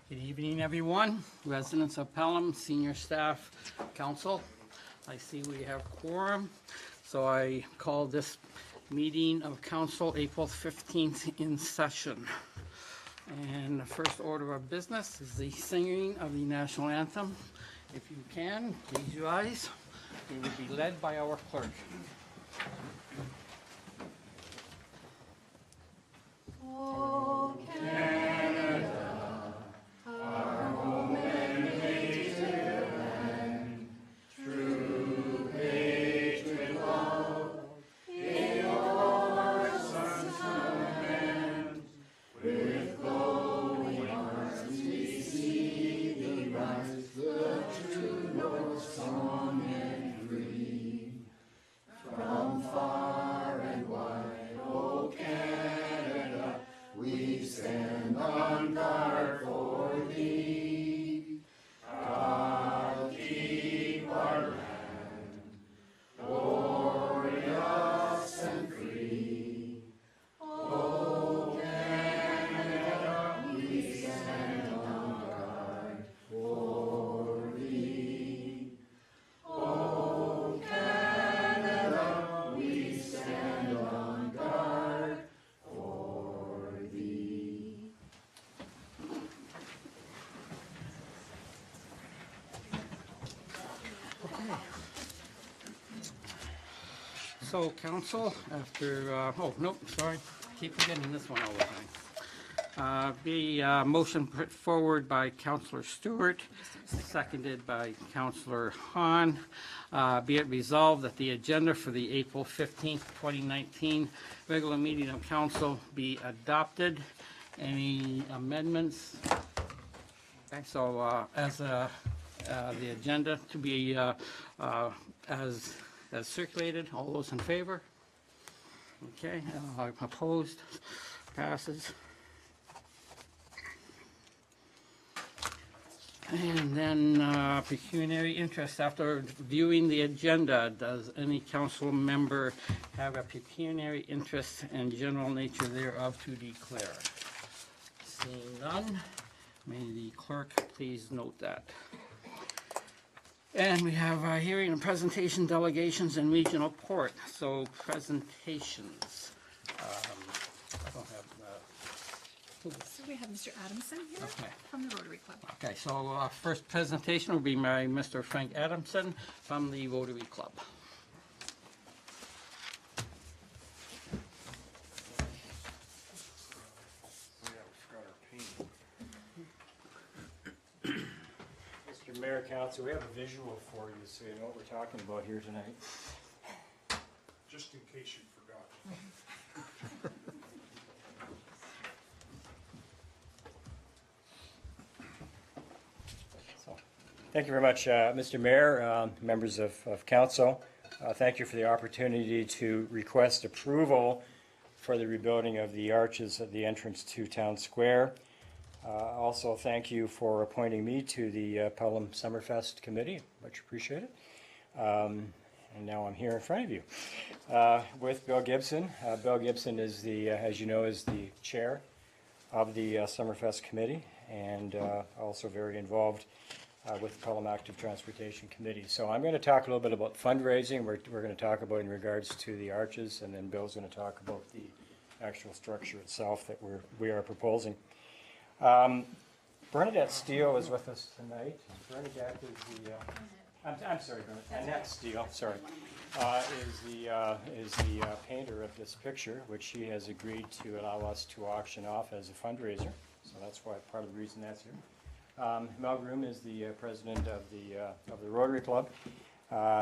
Good evening, everyone. Residents of Pelham, senior staff, council. I see we have quorum, so I call this meeting of council April 15th in session. And the first order of business is the singing of the national anthem. If you can, please rise. It will be led by our clerk. Oh, Canada, our home and native land, true patriot love, in all our sons command. With glowing hearts we see thee rise, the true North strong and free. From far and wide, O Canada, we stand on guard for thee. God keep our land glorious and free. O Canada, we stand on guard for thee. O Canada, we stand on guard for thee. So, council, after, oh, nope, sorry, keep forgetting this one all the time. Motion put forward by Councillor Stewart, seconded by Councillor Hahn. Be it resolved that the agenda for the April 15th, 2019 regular meeting of council be adopted. Any amendments? Okay, so as the agenda to be as circulated, all those in favor? Okay, opposed? Passes. And then pecuniary interest. After viewing the agenda, does any council member have a pecuniary interest and general nature thereof to declare? Seeing none, may the clerk please note that. And we have hearing and presentation delegations and regional port. So presentations. I don't have. So we have Mr. Adamson here Okay. from the Rotary Club. Okay, so first presentation will be by Mr. Frank Adamson from the Rotary Club. Mr. Mayor, Council, we have a visual for you so you know what we're talking about here tonight. Just in case you forgot. Thank you very much, Mr. Mayor, members of council. Thank you for the opportunity to request approval for the rebuilding of the arches at the entrance to Town Square. Also, thank you for appointing me to the Pelham Summerfest Committee. Much appreciated. And now I'm here in front of you with Bill Gibson. Bill Gibson is the, as you know, is the chair of the Summerfest Committee and also very involved with the Pelham Active Transportation Committee. So I'm going to talk a little bit about fundraising. We're going to talk about in regards to the arches, and then Bill's going to talk about the actual structure itself that we are proposing. Bernadette Steele is with us tonight. Bernadette is the I'm sorry, Annette Steele, sorry, is the painter of this picture, which she has agreed to allow us to auction off as a fundraiser. So that's why part of the reason that's here. Mel Groom is the president of the Rotary Club.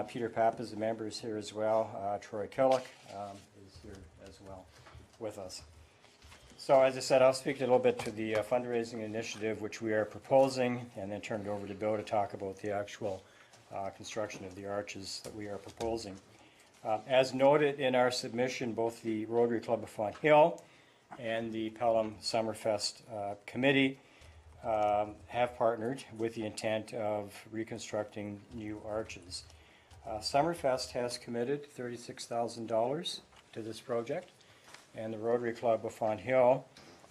Peter Papp is a member, is here as well. Troy Killick is here as well with us. So as I said, I'll speak a little bit to the fundraising initiative which we are proposing, and then turn it over to Bill to talk about the actual construction of the arches that we are proposing. As noted in our submission, both the Rotary Club of Fonthill and the Pelham Summerfest Committee have partnered with the intent of reconstructing new arches. Summerfest has committed $36,000 to this project, and the Rotary Club of Fonthill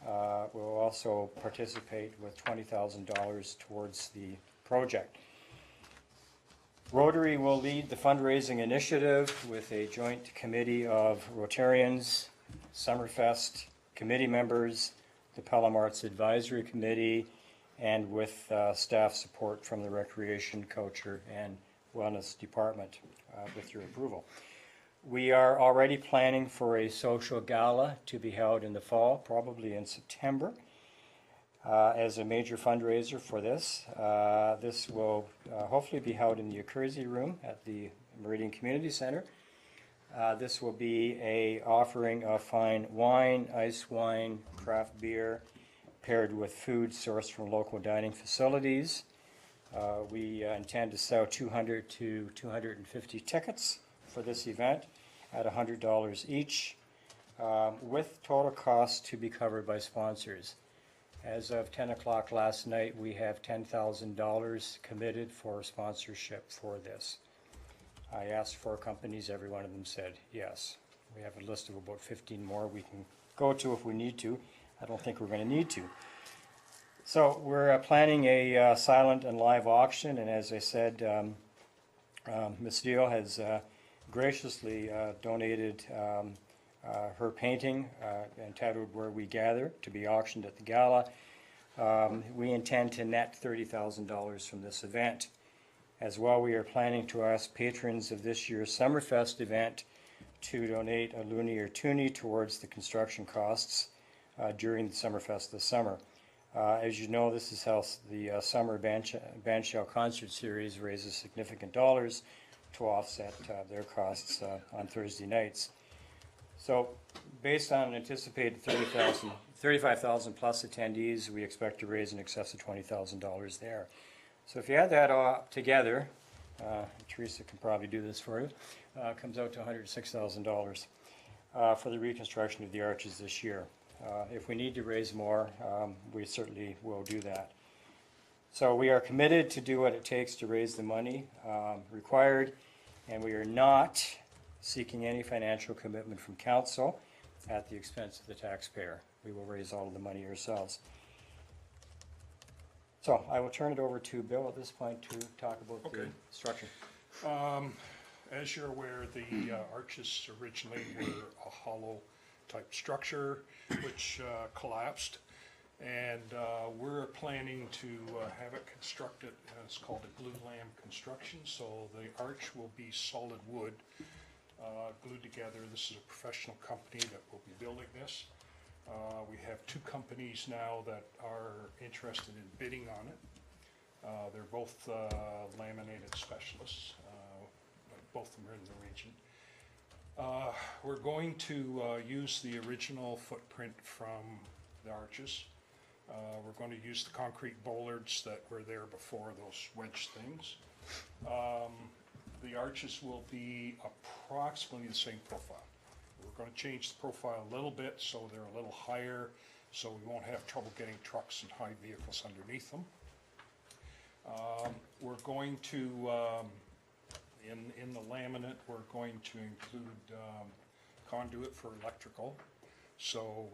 will also participate with $20,000 towards the project. Rotary will lead the fundraising initiative with a joint committee of Rotarians, Summerfest committee members, the Pelham Arts Advisory Committee, and with staff support from the Recreation, Culture, and Wellness Department, with your approval. We are already planning for a social gala to be held in the fall, probably in September, as a major fundraiser for this. This will hopefully be held in the Accursi Room at the Meridian Community Center. This will be a offering of fine wine, ice wine, craft beer, paired with food sourced from local dining facilities. We intend to sell 200 to 250 tickets for this event at $100 each, with total costs to be covered by sponsors. As of 10 o'clock last night, we have $10,000 committed for sponsorship for this. I asked 4 companies, every one of them said yes. We have a list of about 15 more we can go to if we need to. I don't think we're going to need to. So we're planning a silent and live auction, and as I said, Ms. Steele has graciously donated her painting entitled Where We Gather to be auctioned at the gala. We intend to net $30,000 from this event. As well, we are planning to ask patrons of this year's Summerfest event to donate a loonie or toonie towards the construction costs during the Summerfest this summer. As you know, this is how the summer bandshell concert series raises significant dollars to offset their costs on Thursday nights. So based on an anticipated 35,000 plus attendees, we expect to raise in excess of $20,000 there. So if you add that all together, Teresa can probably do this for you, comes out to $106,000 for the reconstruction of the arches this year. If we need to raise more, we certainly will do that. So we are committed to do what it takes to raise the money required, and we are not seeking any financial commitment from council at the expense of the taxpayer. We will raise all of the money ourselves. So I will turn it over to Bill at this point to talk about the structure. As you're aware, the arches originally were a hollow type structure which collapsed, and we're planning to have it constructed. It's called a glue lamb construction, so the arch will be solid wood glued together. This is a professional company that will be building this. We have 2 companies now that are interested in bidding on it. They're both laminated specialists. Both of them are in the region. We're going to use the original footprint from the arches. We're going to use the concrete bollards that were there before, those wedge things. The arches will be approximately the same profile. We're going to change the profile a little bit so they're a little higher, so we won't have trouble getting trucks and high vehicles underneath them. We're going to, in the laminate, we're going to include conduit for electrical. So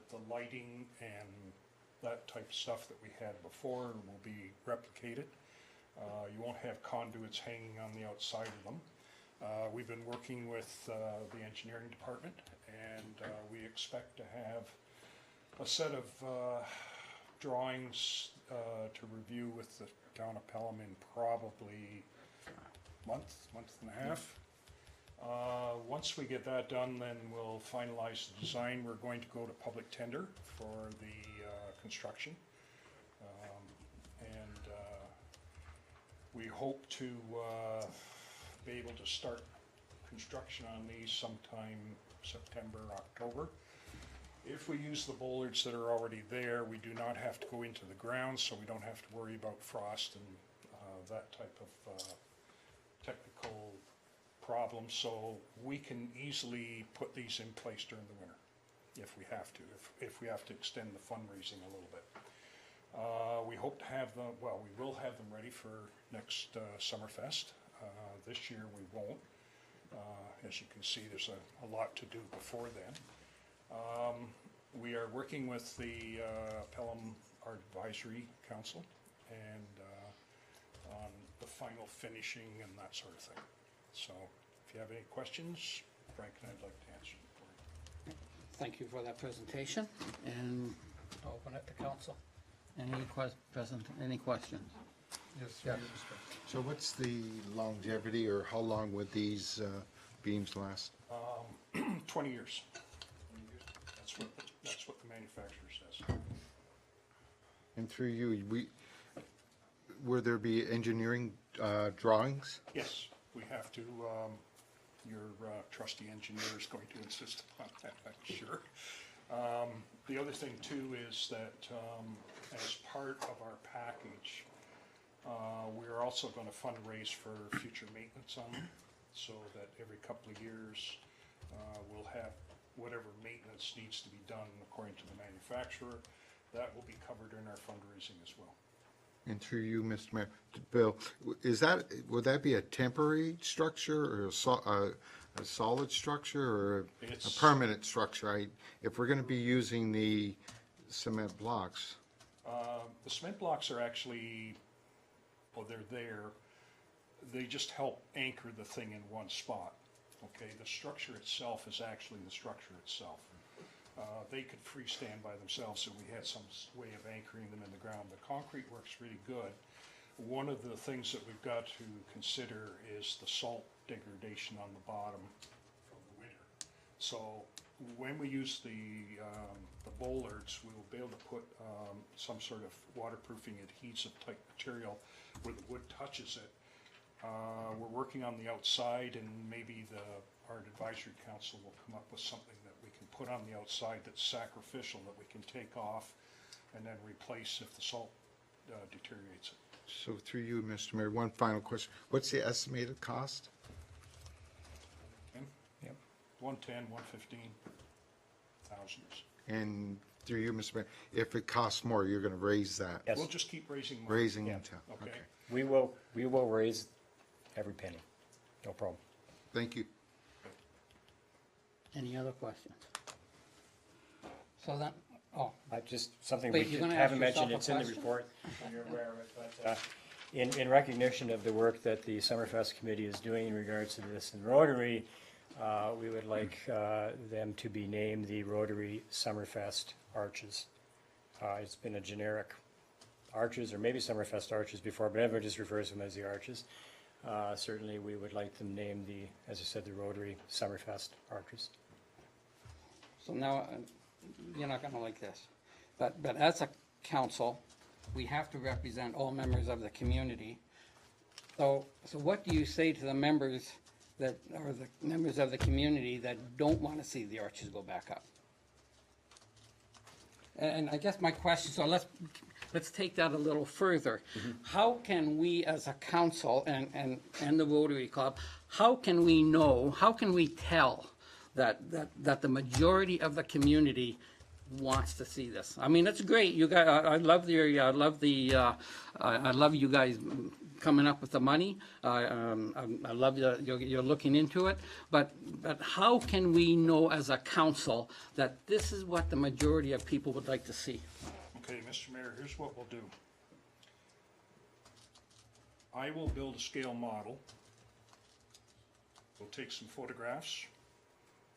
the lighting and that type of stuff that we had before will be replicated. You won't have conduits hanging on the outside of them. We've been working with the engineering department, and we expect to have a set of drawings to review with the town of Pelham in probably month and a half. Once we get that done, then we'll finalize the design. We're going to go to public tender for the construction. We hope to be able to start construction on these sometime September, October. If we use the bollards that are already there, we do not have to go into the ground, so we don't have to worry about frost and that type of technical problem. So we can easily put these in place during the winter if we have to, if we have to extend the fundraising a little bit. We hope to have them, well, we will have them ready for next Summerfest. This year we won't. As you can see, there's a lot to do before then. We are working with the Pelham Art Advisory Council and on the final finishing and that sort of thing. So if you have any questions, Frank and I'd like to answer them for you. Thank you for that presentation, and I'll open it to council. Any questions? Yeah. So what's the longevity, or how long would these beams last? 20 years. That's what the manufacturer says. And through you, will there be engineering drawings? Yes, we have to, your trusty engineer is going to insist upon that, I'm sure. The other thing too is that as part of our package, we're also going to fundraise for future maintenance on them, so that every couple of years we'll have whatever maintenance needs to be done according to the manufacturer. That will be covered in our fundraising as well. And through you, Mr. Mayor, Bill, would that be a temporary structure, or a solid structure, or a It's- permanent structure? If we're going to be using the cement blocks, The cement blocks are actually, well, they're there. They just help anchor the thing in one spot. Okay, the structure itself is actually the structure itself. They could freestand by themselves if we had some way of anchoring them in the ground. The concrete works really good. One of the things that we've got to consider is the salt degradation on the bottom from the winter. So when we use the bollards, we will be able to put some sort of waterproofing adhesive type material where the wood touches it. We're working on the outside, and maybe the Art Advisory Council will come up with something that we can put on the outside that's sacrificial, that we can take off and then replace if the salt deteriorates it. so through you, Mr. Mayor, one final question. What's the estimated cost? Okay? Yep. 110, 115 thousands. And through you, Mr. Mayor, if it costs more, you're going to raise that? Yes. We'll just keep raising money. Raising Yeah. into, Okay. okay. We will raise every penny. No problem. Thank you. Any other questions? So then, oh, Something Wait, we you're gonna haven't ask yourself mentioned, a it's in the question? report, so you're aware of it, but in recognition of the work that the Summerfest Committee is doing in regards to this in Rotary, we would like them to be named the Rotary Summerfest Arches. It's been a generic Arches, or maybe Summerfest Arches before, but everyone just refers to them as the Arches. Certainly, we would like them named as I said, the Rotary Summerfest Arches. so now, you're not gonna like this, but as a council, we have to represent all members of the community. So what do you say to the members that, or the members of the community that don't wanna see the arches go back up? And I guess my question, so let's take that a little further. How can we as a council and the Rotary Club, how can we know, how can we tell that the majority of the community wants to see this? I mean, it's great, you guys, I love you guys coming up with the money. I love that you're looking into it, but how can we know as a council that this is what the majority of people would like to see? Okay, Mr. Mayor, here's what we'll do. I will build a scale model. We'll take some photographs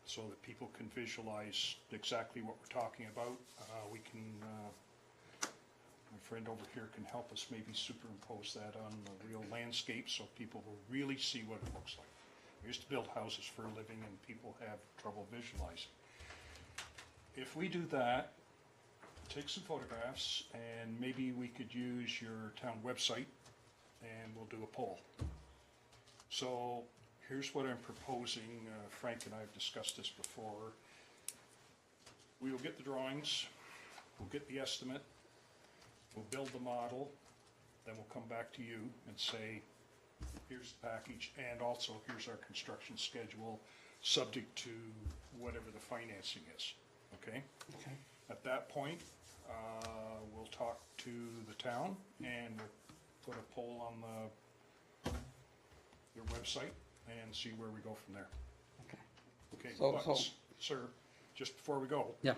so that people can visualize exactly what we're talking about. We can, my friend over here can help us maybe superimpose that on the real landscape so people will really see what it looks like. We used to build houses for a living and people have trouble visualizing. If we do that, take some photographs, and maybe we could use your town website and we'll do a poll. So here's what I'm proposing. Frank and I have discussed this before. We will get the drawings, we'll get the estimate, we'll build the model, then we'll come back to you and say, here's the package, and also here's our construction schedule, subject to whatever the financing is, okay? Okay. At that point, we'll talk to the town and we'll put a poll on their website and see where we go from there. Okay. Okay, So- but, so- sir, just before we go, Yeah,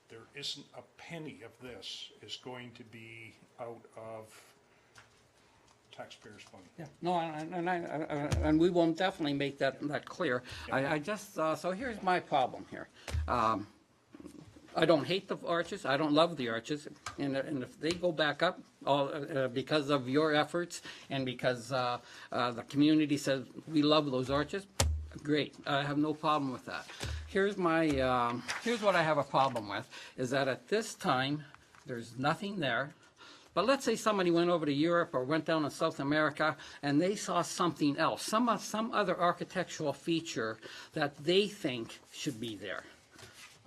there isn't a penny of this is going to be out of taxpayers' money. Yeah, no, and we will definitely make that clear. I just, so here's my problem here. I don't hate the arches, I don't love the arches, and if they go back up, because of your efforts and because the community says we love those arches, great, I have no problem with that. Here's what I have a problem with, is that at this time, there's nothing there. But let's say somebody went over to Europe or went down to South America and they saw something else, some other architectural feature that they think should be there.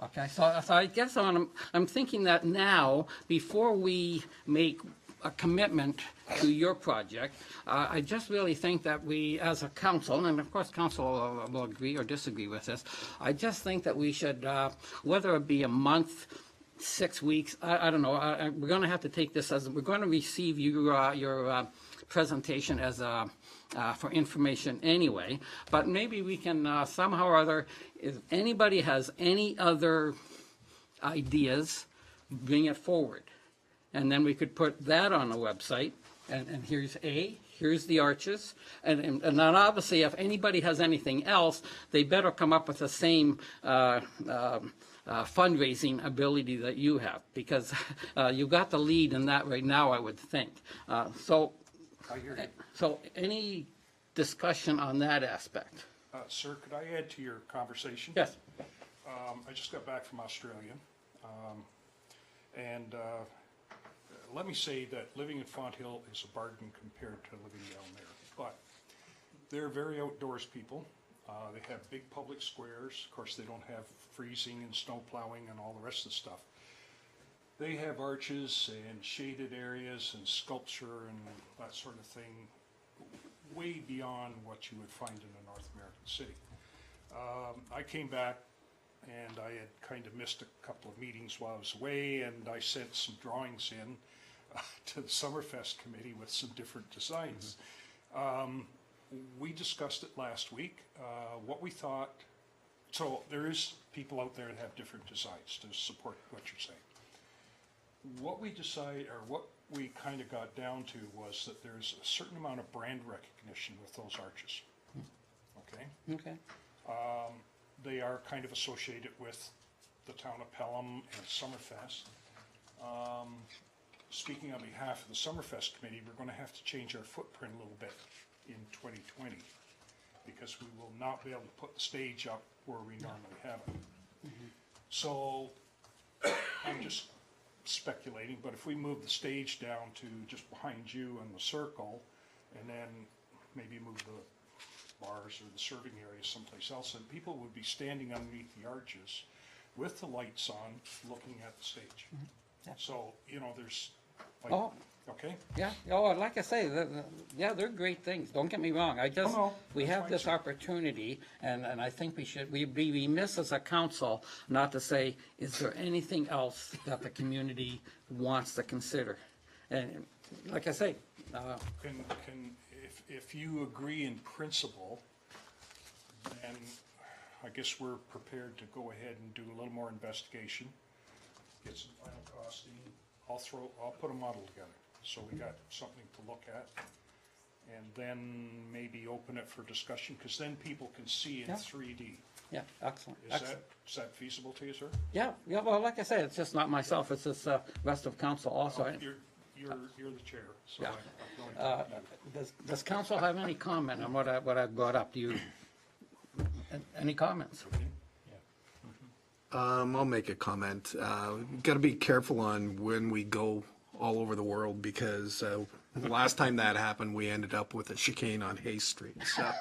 Okay, so I guess I'm thinking that now, before we make a commitment to your project, I just really think that we, as a council, and of course council will agree or disagree with this, I just think that we should, whether it be a month, 6 weeks, I don't know, we're going to have to take this as, we're going to receive your presentation as for information anyway, but maybe we can somehow or other, if anybody has any other ideas, bring it forward. And then we could put that on the website, and here's the arches, and then obviously if anybody has anything else, they better come up with the same fundraising ability that you have, because you've got the lead in that right now, I would think. So any discussion on that aspect? Sir, could I add to your conversation? Yes. I just got back from Australia, and let me say that living in Fonthill is a bargain compared to living down there. But they're very outdoors people. They have big public squares. Of course, they don't have freezing and snow plowing and all the rest of the stuff. They have arches and shaded areas and sculpture and that sort of thing way beyond what you would find in a North American city. I came back and I had kind of missed a couple of meetings while I was away, and I sent some drawings in to the Summerfest committee with some different designs. We discussed it last week, what we thought. So there is people out there that have different designs to support what you're saying. What we decide, or what we kind of got down to, was that there's a certain amount of brand recognition with those arches. Okay? Okay. They are kind of associated with the town of Pelham and Summerfest. Speaking on behalf of the Summerfest committee, we're going to have to change our footprint a little bit in 2020, because we will not be able to put the stage up where we normally have it. So I'm just speculating, but if we move the stage down to just behind you in the circle, and then maybe move the bars or the serving area someplace else, and people would be standing underneath the arches with the lights on, looking at the stage. Yeah. So, there's like, Oh. okay? Yeah, like I say, yeah, they're great things, don't get me wrong, we that's have fine, this sir. opportunity, and I think we'd be remiss as a council not to say, is there anything else that the community wants to consider? And like I say, If you agree in principle, then I guess we're prepared to go ahead and do a little more investigation, get some final costing. I'll put a model together, so we got something to look at, and then maybe open it for discussion, because then people can see in Yeah. 3D. yeah, excellent. Is that feasible to you, sir? Yeah, well, like I say, it's just not myself, it's just rest of council also. You're the chair, so Yeah. I can only talk to you. Does council have any comment on what I brought up? Do you, any comments? I'll make a comment. Got to be careful on when we go all over the world, because last time that happened, we ended up with a chicane on Hay Street. So,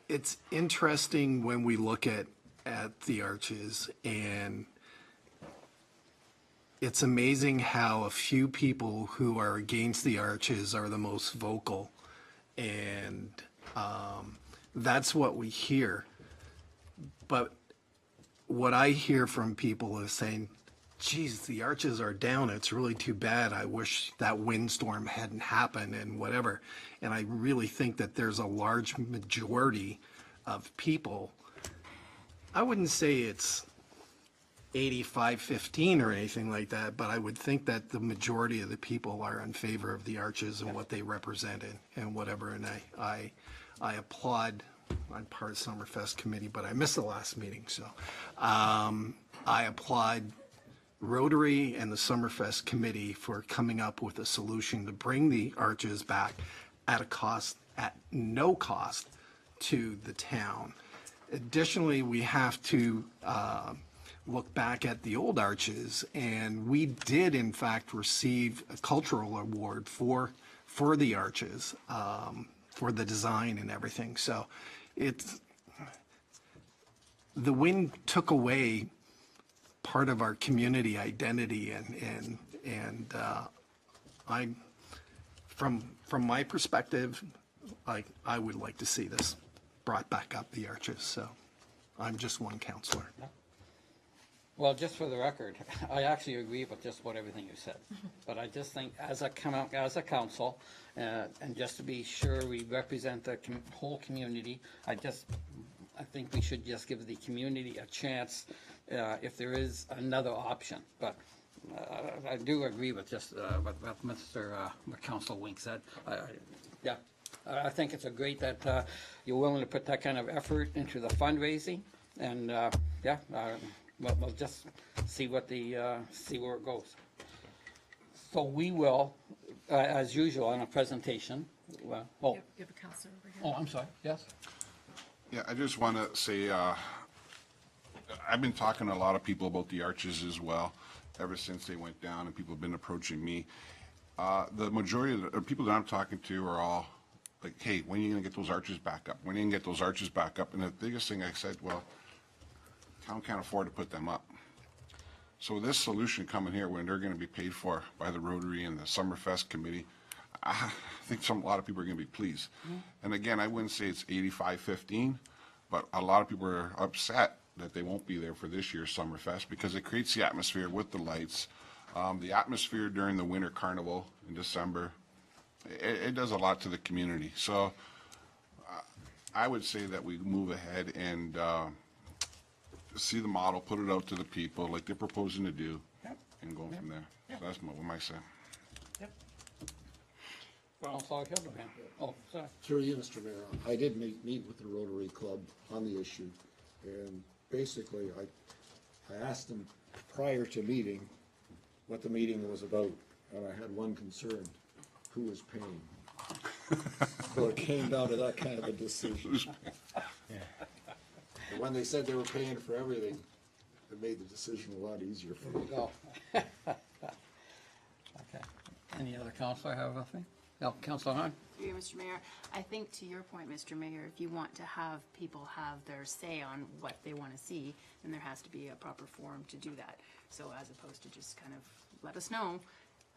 it's interesting when we look at the arches, and it's amazing how a few people who are against the arches are the most vocal, and that's what we hear. But what I hear from people is saying, geez, the arches are down. It's really too bad. I wish that windstorm hadn't happened and whatever. And I really think that there's a large majority of people. I wouldn't say it's 85-15 or anything like that, but I would think that the majority of the people are in favor of the arches and what they represent and whatever. And I applaud. I'm part of Summerfest committee, but I missed the last meeting, so I applaud Rotary and the Summerfest committee for coming up with a solution to bring the arches back at no cost to the town. Additionally, we have to look back at the old arches, and we did in fact receive a cultural award for the arches, for the design and everything. So the wind took away part of our community identity, and I'm from my perspective, I would like to see this brought back up, the arches. So I'm just one counselor. Well, just for the record, I actually agree with just about everything you said. But I just think as a council, and just to be sure we represent the whole community, I think we should just give the community a chance if there is another option. But I do agree with just what Council Wink said. Yeah, I think it's great that you're willing to put that kind of effort into the fundraising, and we'll just see what see where it goes. So we will, as usual, on a presentation. You have a counselor over here. Oh, I'm sorry. Yes. Yeah, I just want to say, I've been talking to a lot of people about the arches as well, ever since they went down, and people have been approaching me. The majority of the people that I'm talking to are all like, hey, when are you going to get those arches back up? When are you going to get those arches back up? And the biggest thing I said, well, town can't afford to put them up. So this solution coming here, when they're going to be paid for by the Rotary and the Summerfest committee, I think a lot of people are going to be pleased. And again, I wouldn't say it's 85-15, but a lot of people are upset that they won't be there for this year's Summerfest because it creates the atmosphere with the lights. The atmosphere during the winter carnival in December, it does a lot to the community. So I would say that we move ahead and see the model, put it out to the people like they're proposing to do, and go from there. So that's what I say. Councilor Hildebrand. Oh, sorry. Through you, Mr. Mayor, I did meet with the Rotary Club on the issue, and basically, I asked them prior to meeting what the meeting was about, and I had one concern: who was paying? So it came down to that kind of a decision. And when they said they were paying for everything, it made the decision a lot easier for me. Go. Okay. Any other councilor have anything? No, Councilor Hahn? Through you, Mr. Mayor, I think to your point, Mr. Mayor, if you want to have people have their say on what they want to see, then there has to be a proper forum to do that. So as opposed to just kind of let us know,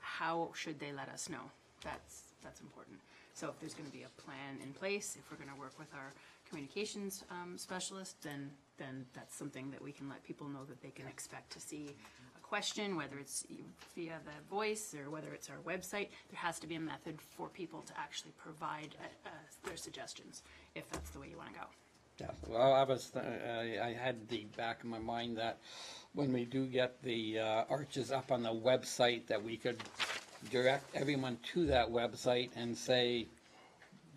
how should they let us know? That's important. So if there's going to be a plan in place, if we're going to work with our communications specialist, then that's something that we can let people know that they can expect to see a question, whether it's via the voice or whether it's our website. There has to be a method for people to actually provide their suggestions, if that's the way you want to go. Yeah, well, I had the back of my mind that when we do get the arches up on the website, that we could direct everyone to that website and say,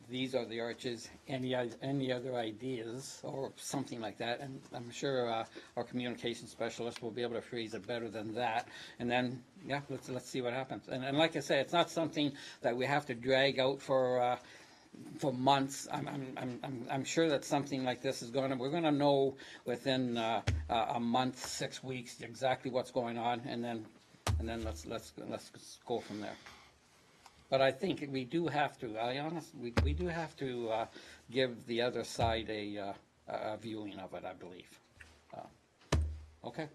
these are the arches, any other ideas or something like that. And I'm sure our communication specialist will be able to phrase it better than that. And then, yeah, let's see what happens. And like I say, it's not something that we have to drag out for months. I'm sure that something like this is we're going to know within a month, 6 weeks exactly what's going on, and then let's go from there. But I think we do have to, we do have to give the other side a viewing of it, I believe. Okay.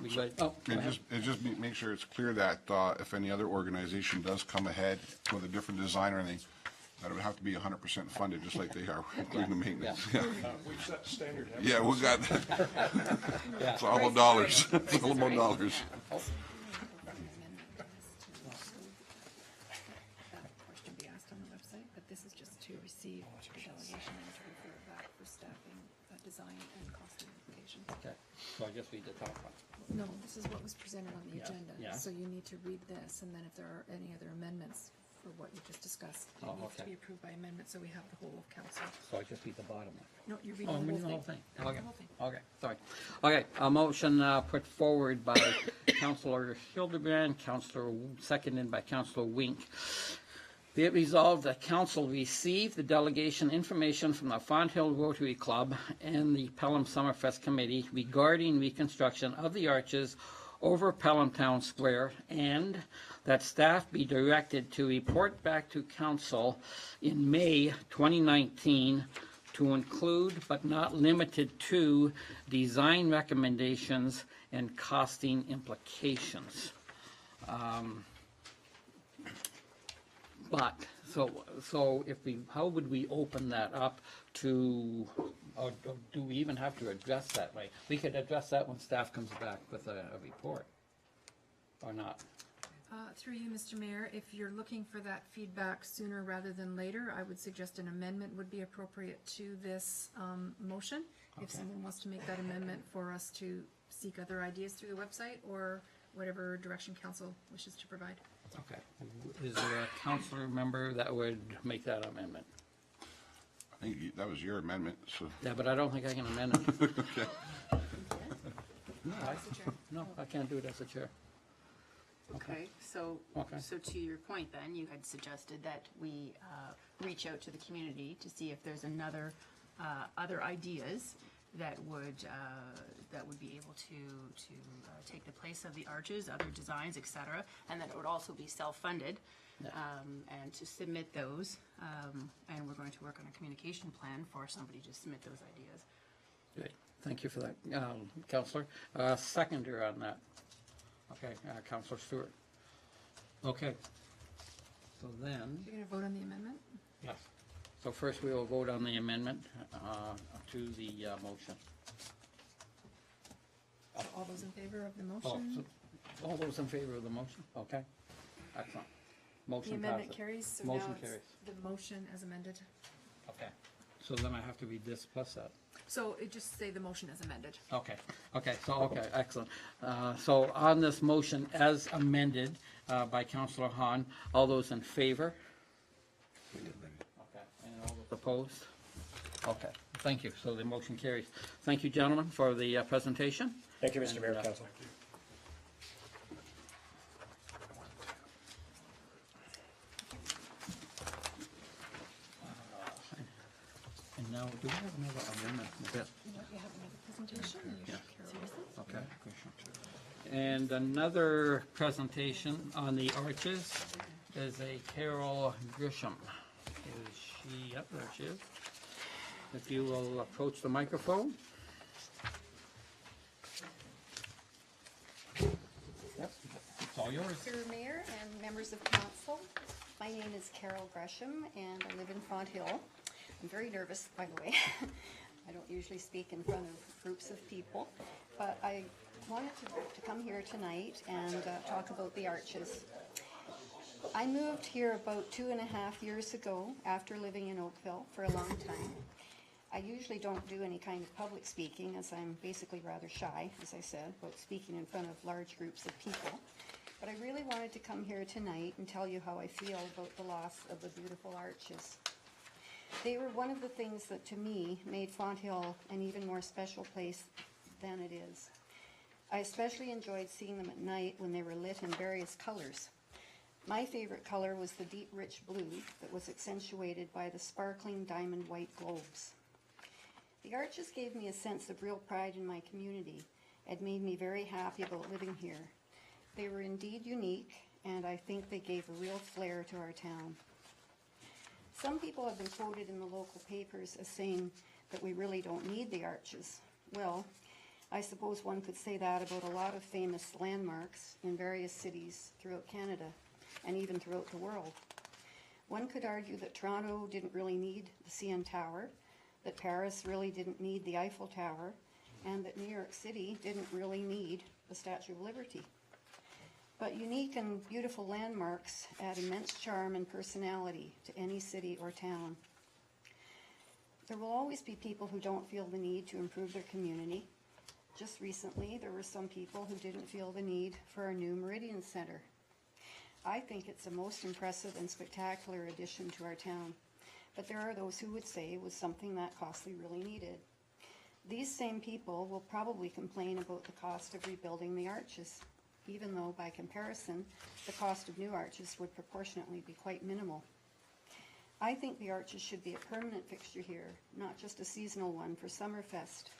We good? Oh, go ahead. Make sure it's clear that if any other organization does come ahead with a different design or anything, That would have to be 100% funded, just like they are, including the maintenance. Yeah, We've set the standard. haven't we? yeah, we got that. It's all about dollars. It's all about dollars. That question be asked on the website, but this is just to receive the delegation and to refer it back for staffing, design, and cost implications. Okay, so I guess we need to talk about it. No, this is what was presented on the Yeah, agenda. yeah. So you need to read this, and then if there are any other amendments for what you just discussed, it Oh, needs to okay. be approved by amendment, so we have the whole of council. So I just read the bottom one. No, you're Oh, I'm reading reading the whole thing. The Okay, whole thing. okay, sorry. Okay, a motion put forward by Councillor Hildebrand, seconded by Councillor Wink. Be it resolved that council receive the delegation information from the Font Hill Rotary Club and the Pelham Summerfest Committee regarding reconstruction of the arches over Pelham Town Square, and that staff be directed to report back to council in May 2019 to include but not limited to design recommendations and costing implications. But, so if we, how would we open that up to, or do we even have to address that? Like, we could address that when staff comes back with a report, or not? Through you, Mr. Mayor, if you're looking for that feedback sooner rather than later, I would suggest an amendment would be appropriate to this motion. If Okay. someone wants to make that amendment for us to seek other ideas through the website or whatever direction council wishes to provide. Okay. Is there a councillor member that would make that amendment? I think that was your amendment, so. Yeah, but I don't think I can amend it. Okay. No, I can't do it as a chair. Okay, so, Okay. so to your point then, you had suggested that we reach out to the community to see if there's other ideas that would be able to take the place of the arches, other designs, et cetera, and that it would also be self-funded, and to submit those. And we're going to work on a communication plan for somebody to submit those ideas. Great, thank you for that, Councillor. Seconder on that. Okay, Councillor Stewart. Okay. So then, You're going to vote on the amendment? yes. So first we will vote on the amendment to the motion. All those in favor of the Oh, motion? so all those in favor of the motion? Okay, excellent. The Motion amendment passes. carries, so now Motion it's carries. the motion as amended. Okay, so then I have to read this plus that. So it just say the motion as amended. Okay, okay, excellent. So on this motion as amended by Councillor Hahn, all those in favor? Okay, and all those opposed? Okay, thank you, so the motion carries. Thank you, gentlemen, for the presentation. Thank you, Mr. Mayor, And, Council. And now, do we have another amendment? Yes. You have another presentation? Yeah. Seriously? Okay. And another presentation on the arches is a Carol Grisham. Is she, yep, there she is. If you will approach the microphone. Yep, it's all yours. Mr. Mayor and members of council, my name is Carol Gresham and I live in Font Hill. I'm very nervous, by the way. I don't usually speak in front of groups of people, but I wanted to come here tonight and talk about the arches. I moved here about 2.5 years ago after living in Oakville for a long time. I usually don't do any kind of public speaking, as I'm basically rather shy, as I said, about speaking in front of large groups of people. But I really wanted to come here tonight and tell you how I feel about the loss of the beautiful arches. They were one of the things that, to me, made Font Hill an even more special place than it is. I especially enjoyed seeing them at night when they were lit in various colors. My favorite color was the deep, rich blue that was accentuated by the sparkling diamond white globes. The arches gave me a sense of real pride in my community and made me very happy about living here. They were indeed unique, and I think they gave a real flair to our town. Some people have been quoted in the local papers as saying that we really don't need the arches. Well, I suppose one could say that about a lot of famous landmarks in various cities throughout Canada and even throughout the world. One could argue that Toronto didn't really need the CN Tower, that Paris really didn't need the Eiffel Tower, and that New York City didn't really need the Statue of Liberty. But unique and beautiful landmarks add immense charm and personality to any city or town. There will always be people who don't feel the need to improve their community. Just recently, there were some people who didn't feel the need for a new Meridian Center. I think it's a most impressive and spectacular addition to our town, but there are those who would say it was something that costly really needed. These same people will probably complain about the cost of rebuilding the arches, even though by comparison, the cost of new arches would proportionately be quite minimal. I think the arches should be a permanent fixture here, not just a seasonal one for Summerfest.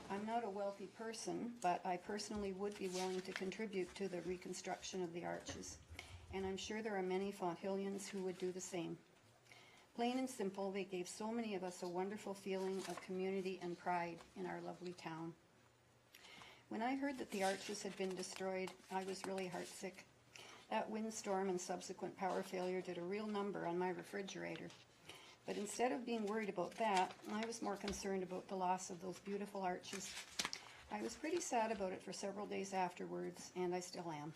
I'm not a wealthy person, but I personally would be willing to contribute to the reconstruction of the arches, and I'm sure there are many Fonthillians who would do the same. Plain and simple, they gave so many of us a wonderful feeling of community and pride in our lovely town. When I heard that the arches had been destroyed, I was really heartsick. That windstorm and subsequent power failure did a real number on my refrigerator. But instead of being worried about that, I was more concerned about the loss of those beautiful arches. I was pretty sad about it for several days afterwards, and I still am.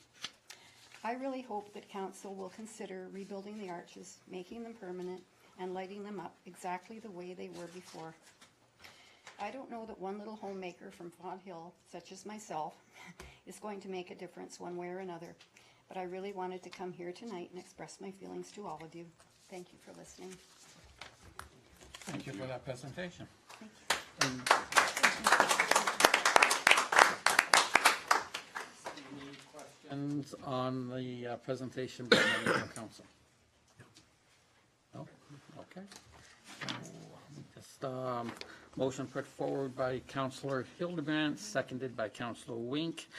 I really hope that Council will consider rebuilding the arches, making them permanent, and lighting them up exactly the way they were before. I don't know that one little homemaker from Fonthill, such as myself, is going to make a difference one way or another, but I really wanted to come here tonight and express my feelings to all of you. Thank you for listening. Thank you for that presentation. Thank you. Any questions on the presentation by members of council? No? Okay. Just motion put forward by Councillor Hildebrand, seconded by Councillor Wink.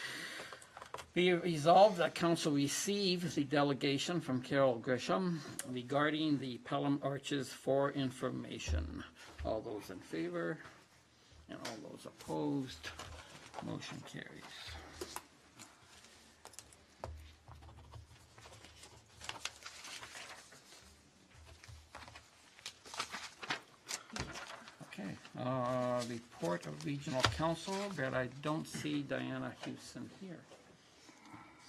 Be it resolved that council receive the delegation from Carol Grisham regarding the Pelham Arches for information. All those in favor and all those opposed, motion carries. Okay, report of regional council, but I don't see Diana Houston here.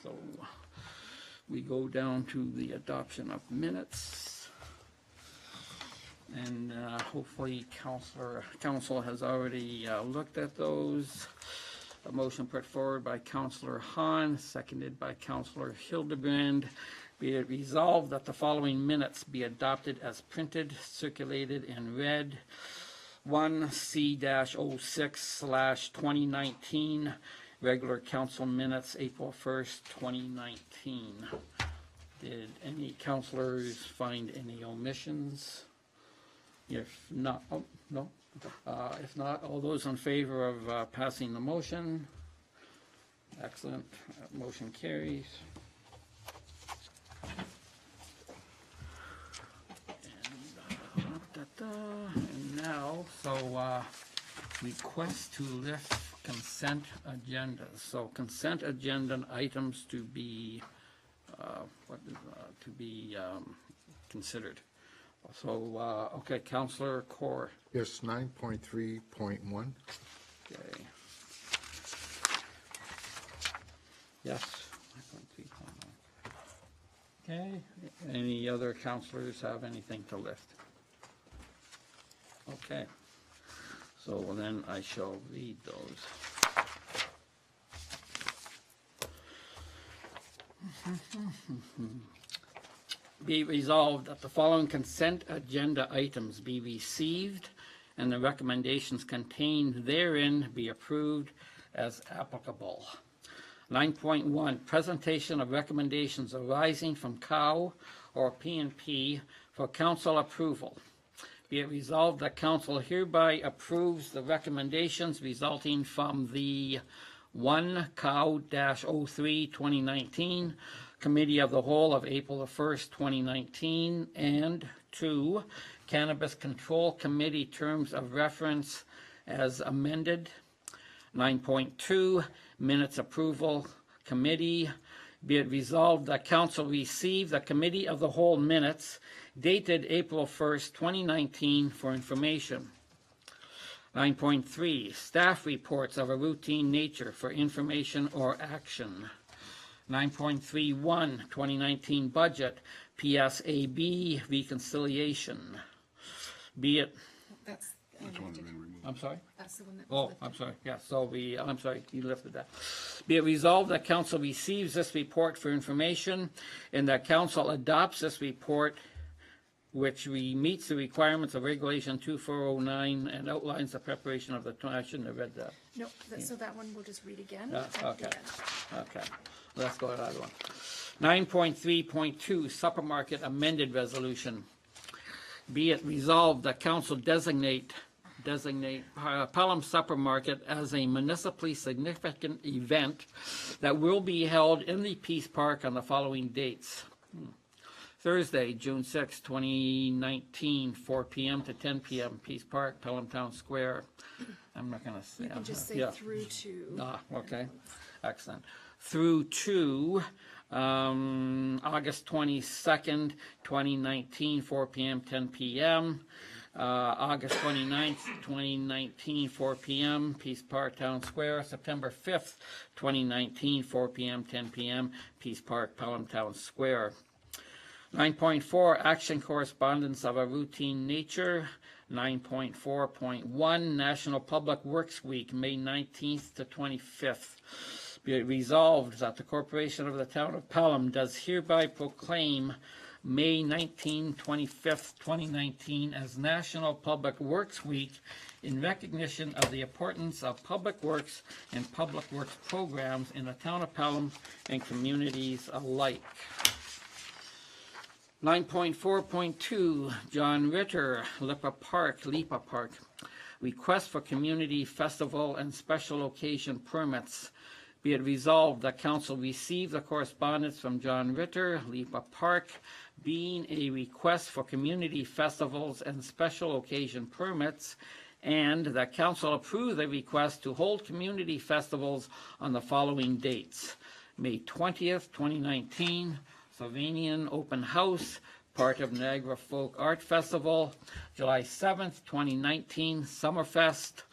So we go down to the adoption of minutes. And hopefully council has already looked at those. A motion put forward by Councillor Hahn, seconded by Councillor Hildebrand. Be it resolved that the following minutes be adopted as printed, circulated, and read. 1C-06/2019, regular council minutes, April 1st, 2019. Did any councilors find any omissions? If not, oh, no. If not, all those in favor of passing the motion? Excellent. Motion carries. And now, request to lift consent agendas. So consent agenda items to be, considered. So, okay, Councillor Core. Yes, 9.3.1. Okay. Yes. 9.3.1. Okay. Any other councillors have anything to lift? Okay. So then I shall read those. Be resolved that the following consent agenda items be received and the recommendations contained therein be approved as applicable. 9.1, presentation of recommendations arising from COW or P&P for council approval. Be it resolved that council hereby approves the recommendations resulting from the 1 COW-03 2019 Committee of the Whole of April the 1st, 2019, and 2 Cannabis Control Committee Terms of Reference as amended. 9.2 Minutes Approval Committee Be it resolved that council receive the committee of the whole minutes dated April 1st, 2019 for information. 9.3, staff reports of a routine nature for information or action. 9.31, 2019 budget, PSAB reconciliation. Be it, That's, Which one's been removed? I'm sorry? that's the one that Oh, was lifted. I'm sorry, yeah, so I'm sorry, you lifted that. Be it resolved that council receives this report for information and that council adopts this report which meets the requirements of Regulation 2409 and outlines the preparation of the, I shouldn't have read that. No, so that one we'll just read again. Yeah, at the okay. end. Okay, let's go to that one. 9.3.2, Supermarket Amended Resolution. Be it resolved that council designate Pelham Supermarket as a municipally significant event that will be held in the Peace Park on the following dates. Thursday, June 6, 2019, 4 p.m. to 10 p.m., Peace Park, Pelham Town Square. I'm not going to say. You can just say yeah. through to. Okay, excellent. Through to August 22nd, 2019, 4 p.m., 10 p.m. August 29th, 2019, 4 p.m., Peace Park, Town Square. September 5th, 2019, 4 p.m., 10 p.m., Peace Park, Pelham Town Square. 9.4, action correspondence of a routine nature. 9.4.1, National Public Works Week, May 19th to 25th. Be it resolved that the Corporation of the Town of Pelham does hereby proclaim May 25th, 2019 as National Public Works Week in recognition of the importance of public works and public works programs in the Town of Pelham and communities alike. 9.4.2, John Ritter, Lipa Park, request for community festival and special occasion permits. Be it resolved that council receive the correspondence from John Ritter, Lipa Park, being a request for community festivals and special occasion permits, and that council approve the request to hold community festivals on the following dates. May 20th, 2019, Sylvanian Open House, part of Niagara Folk Art Festival. July 7th, 2019, Summerfest.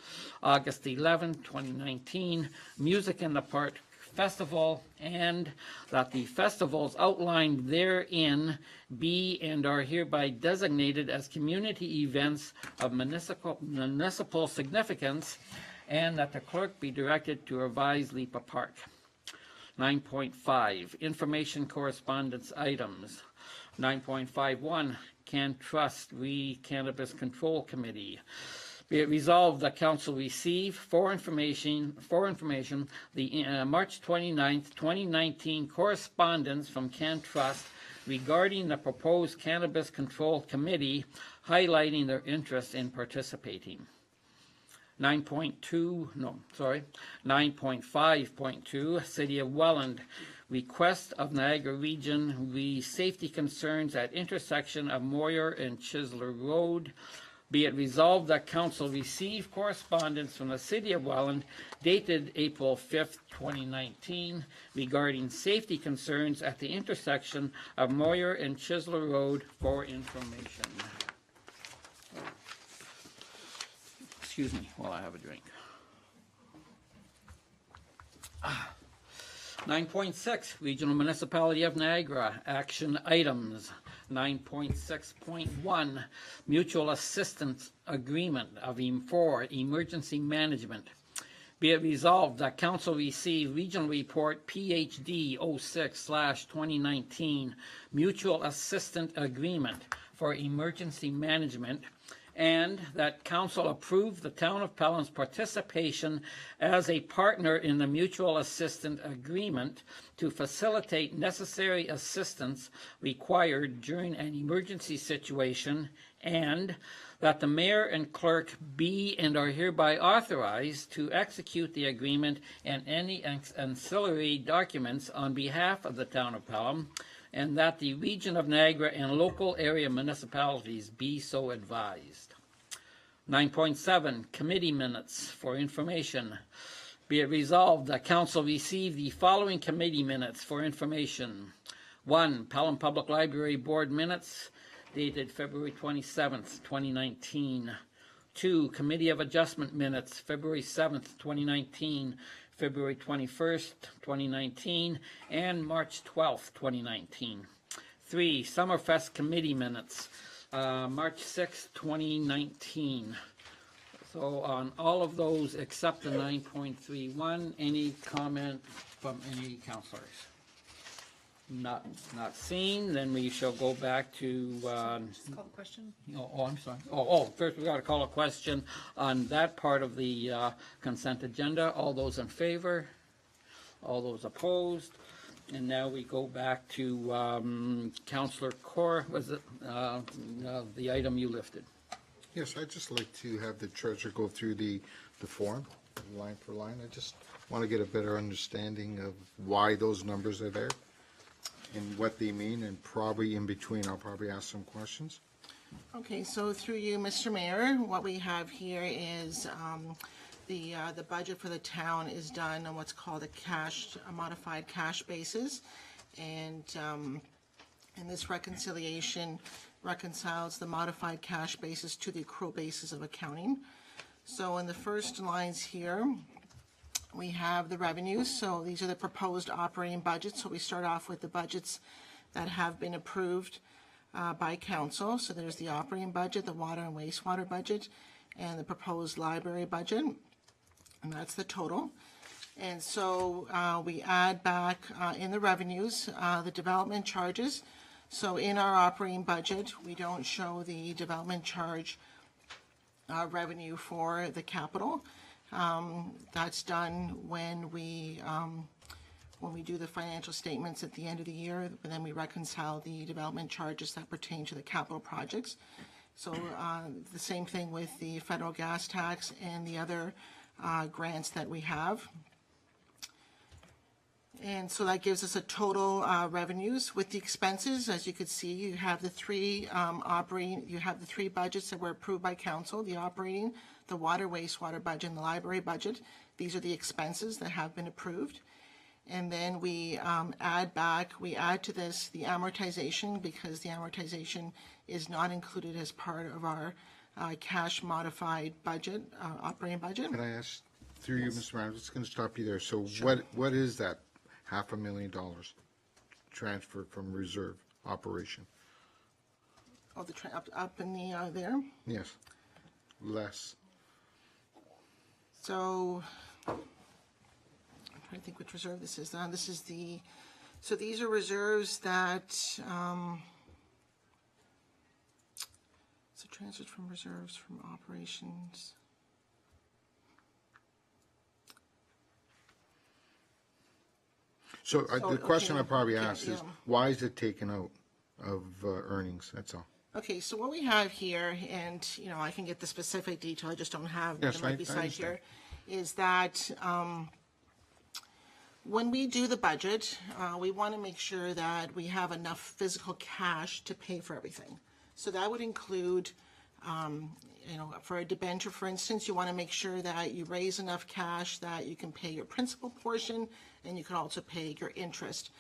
August 11th, 2019, Music in the Park Festival, and that the festivals outlined therein be and are hereby designated as community events of municipal significance, and that the clerk be directed to revise Lipa Park. 9.5, information correspondence items. 9.51, Can Trust Cannabis Control Committee. Be it resolved that council receive for information the March 29th, 2019 correspondence from Can Trust regarding the proposed Cannabis Control Committee, highlighting their interest in participating. 9.5.2, City of Welland, request of Niagara Region safety concerns at intersection of Moyer and Chisler Road. Be it resolved that council receive correspondence from the City of Welland dated April 5th, 2019 regarding safety concerns at the intersection of Moyer and Chisler Road for information. Excuse me while I have a drink. 9.6, Regional Municipality of Niagara, action items. 9.6.1, Mutual Assistance Agreement for Emergency Management. Be it resolved that council receive Regional Report PHD 06/2019, Mutual Assistance Agreement for Emergency Management, and that council approve the Town of Pelham's participation as a partner in the mutual assistance agreement to facilitate necessary assistance required during an emergency situation, and that the mayor and clerk be and are hereby authorized to execute the agreement and any ancillary documents on behalf of the Town of Pelham, and that the region of Niagara and local area municipalities be so advised. 9.7, committee minutes for information. Be it resolved that council receive the following committee minutes for information. 1, Pelham Public Library Board minutes dated February 27th, 2019. 2, Committee of Adjustment minutes, February 7th, 2019, February 21st, 2019, and March 12th, 2019. 3, Summerfest Committee minutes, March 6th, 2019. So on all of those except the 9.31, any comment from any councilors? Not seen, then we shall go back to, Just call the question. I'm sorry. First we got to call a question on that part of the consent agenda. All those in favor? All those opposed? And now we go back to Councillor Corr, was it the item you lifted? Yes, I'd just like to have the treasurer go through the form, line for line. I just want to get a better understanding of why those numbers are there and what they mean, and probably in between, I'll probably ask some questions. Okay, so through you, Mr. Mayor, what we have here is the budget for the town is done on what's called a modified cash basis, and this reconciliation reconciles the modified cash basis to the accrual basis of accounting. So in the first lines here, we have the revenues. So these are the proposed operating budgets. So we start off with the budgets that have been approved by council. So there's the operating budget, the water and wastewater budget, and the proposed library budget, and that's the total. And so we add back in the revenues the development charges. So in our operating budget, we don't show the development charge revenue for the capital. That's done when we do the financial statements at the end of the year, and then we reconcile the development charges that pertain to the capital projects. So the same thing with the federal gas tax and the other grants that we have. And so that gives us a total revenues. With the expenses, as you can see, you have the three budgets that were approved by council: the operating, the water wastewater budget, and the library budget. These are the expenses that have been approved. And then we add to this the amortization, because the amortization is not included as part of our cash modified budget, operating budget. Can I ask, through you, Mr. Mayor, I'm just going to stop you there. So what is that $500,000 transferred from reserve operation? Oh, up in the there? Yes, less. So I'm trying to think which reserve this is. This is so these are reserves that, so transfers from reserves from operations. So the question okay, I probably okay, ask is, yeah. why is it taken out of earnings? That's all. Okay, so what we have here, and I can get the specific detail, I just don't have Yes, them right I beside understand. here, is that when we do the budget, we want to make sure that we have enough physical cash to pay for everything. So that would include, for a debenture, for instance, you want to make sure that you raise enough cash that you can pay your principal portion, and you can also pay your interest.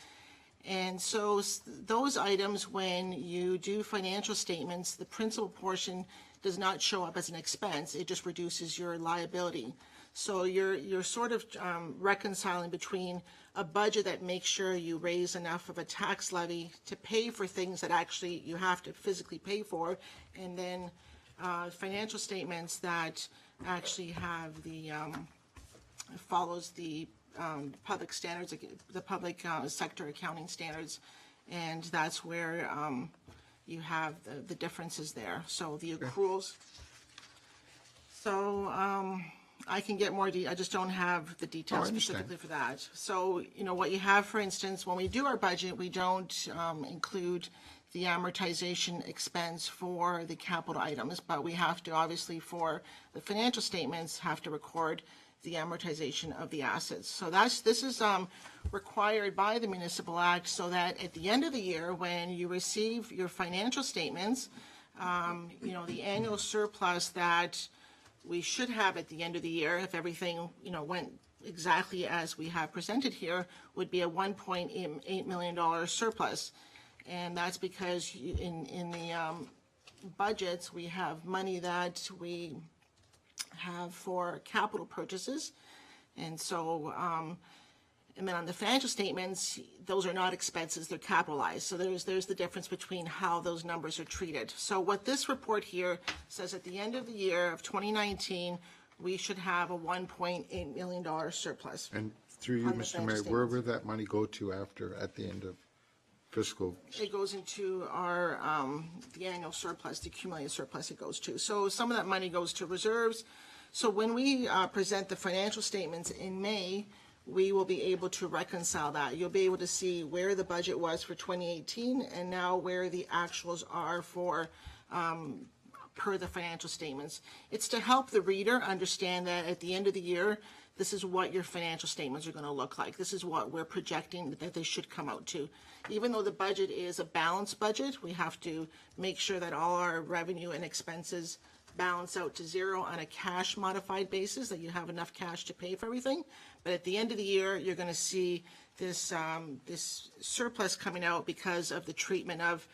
And so those items, when you do financial statements, the principal portion does not show up as an expense. It just reduces your liability. So you're sort of reconciling between a budget that makes sure you raise enough of a tax levy to pay for things that actually you have to physically pay for, and then financial statements that actually have the follows the public standards, the public sector accounting standards, and that's where you have the differences there. So the accruals. So I can get more I just don't have the details specifically for that. So what you have, for instance, when we do our budget, we don't include the amortization expense for the capital items, but we have to, obviously, for the financial statements, have to record the amortization of the assets. So this is required by the Municipal Act, so that at the end of the year, when you receive your financial statements, the annual surplus that we should have at the end of the year, if everything, went exactly as we have presented here, would be a $1.8 million surplus. And that's because in the budgets, we have money that we have for capital purchases. And so, and then on the financial statements, those are not expenses, they're capitalized. So there's the difference between how those numbers are treated. So what this report here says, at the end of the year of 2019, we should have a $1.8 million surplus. And through you, On the Mr. financial Mayor, where statements. will that money go to at the end of fiscal? It goes into our, the annual surplus, the accumulated surplus it goes to. So some of that money goes to reserves. So when we present the financial statements in May, we will be able to reconcile that. You'll be able to see where the budget was for 2018 and now where the actuals are for, per the financial statements. It's to help the reader understand that at the end of the year, this is what your financial statements are going to look like. This is what we're projecting that they should come out to. Even though the budget is a balanced budget, we have to make sure that all our revenue and expenses balance out to zero on a cash modified basis, that you have enough cash to pay for everything. But at the end of the year, you're going to see this, this surplus coming out because of the treatment of,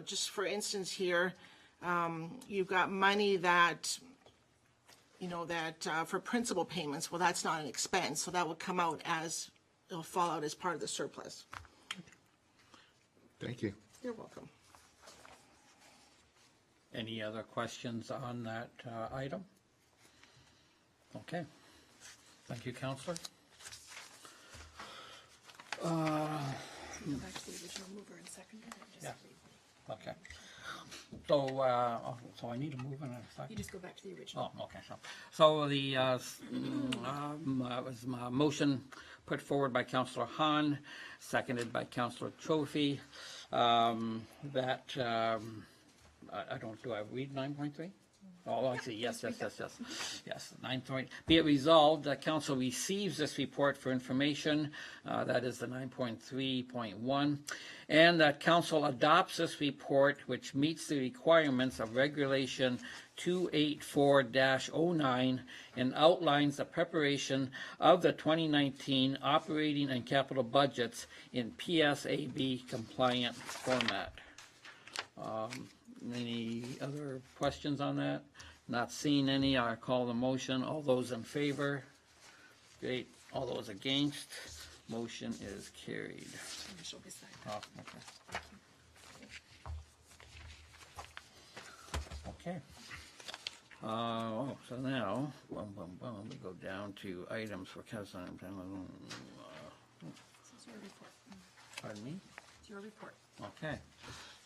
just for instance here, you've got money that, for principal payments, well, that's not an expense, so that will come out as, it'll fall out as part of the surplus. Thank you. You're welcome. Any other questions on that item? Okay. Thank you, Counselor. Go back to the original mover and seconder and just Yeah. leave. Okay. So I need to move in a second. You just go back to the original. Oh, okay. So the was a motion put forward by Councillor Hahn, seconded by Councillor Trophy, that I don't, do I read 9.3? Oh, I see, yes. Yes, 9 point. Be it resolved that council receives this report for information, that is the 9.3.1, and that council adopts this report which meets the requirements of Regulation 284-09 and outlines the preparation of the 2019 operating and capital budgets in PSAB compliant format. Any other questions on that? Not seeing any, I call the motion. All those in favor? Great. All those against? Motion is carried. Initial beside. Oh, okay. Okay. So now, we go down to items for council. This is your report. Pardon me? It's your report. Okay.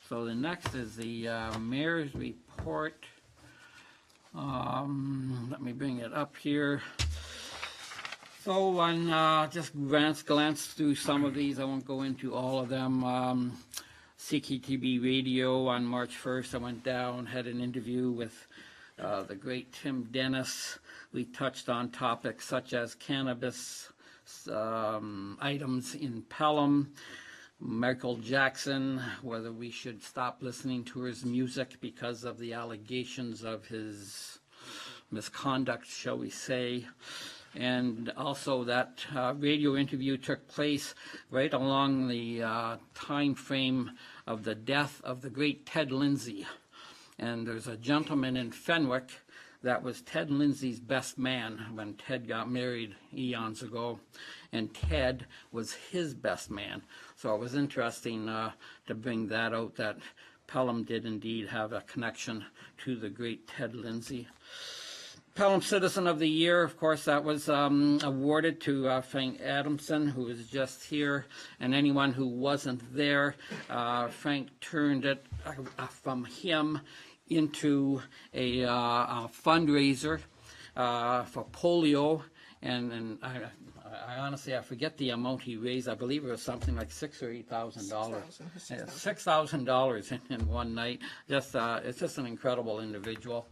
So the next is the mayor's report. Let me bring it up here. So on just glance through some of these, I won't go into all of them. CKTB Radio on March 1st, I went down, had an interview with the great Tim Dennis. We touched on topics such as cannabis items in Pelham, Michael Jackson, whether we should stop listening to his music because of the allegations of his misconduct, shall we say. And also that radio interview took place right along the time frame of the death of the great Ted Lindsay. And there's a gentleman in Fenwick that was Ted Lindsay's best man when Ted got married eons ago, and Ted was his best man. So it was interesting to bring that out, that Pelham did indeed have a connection to the great Ted Lindsay. Pelham Citizen of the Year, of course, that was awarded to Frank Adamson, who was just here, and anyone who wasn't there. Frank turned it from him into a fundraiser for polio, and I honestly, I forget the amount he raised. I believe it was something like $6,000 or $8,000. $6,000 in one night. Just it's just an incredible individual.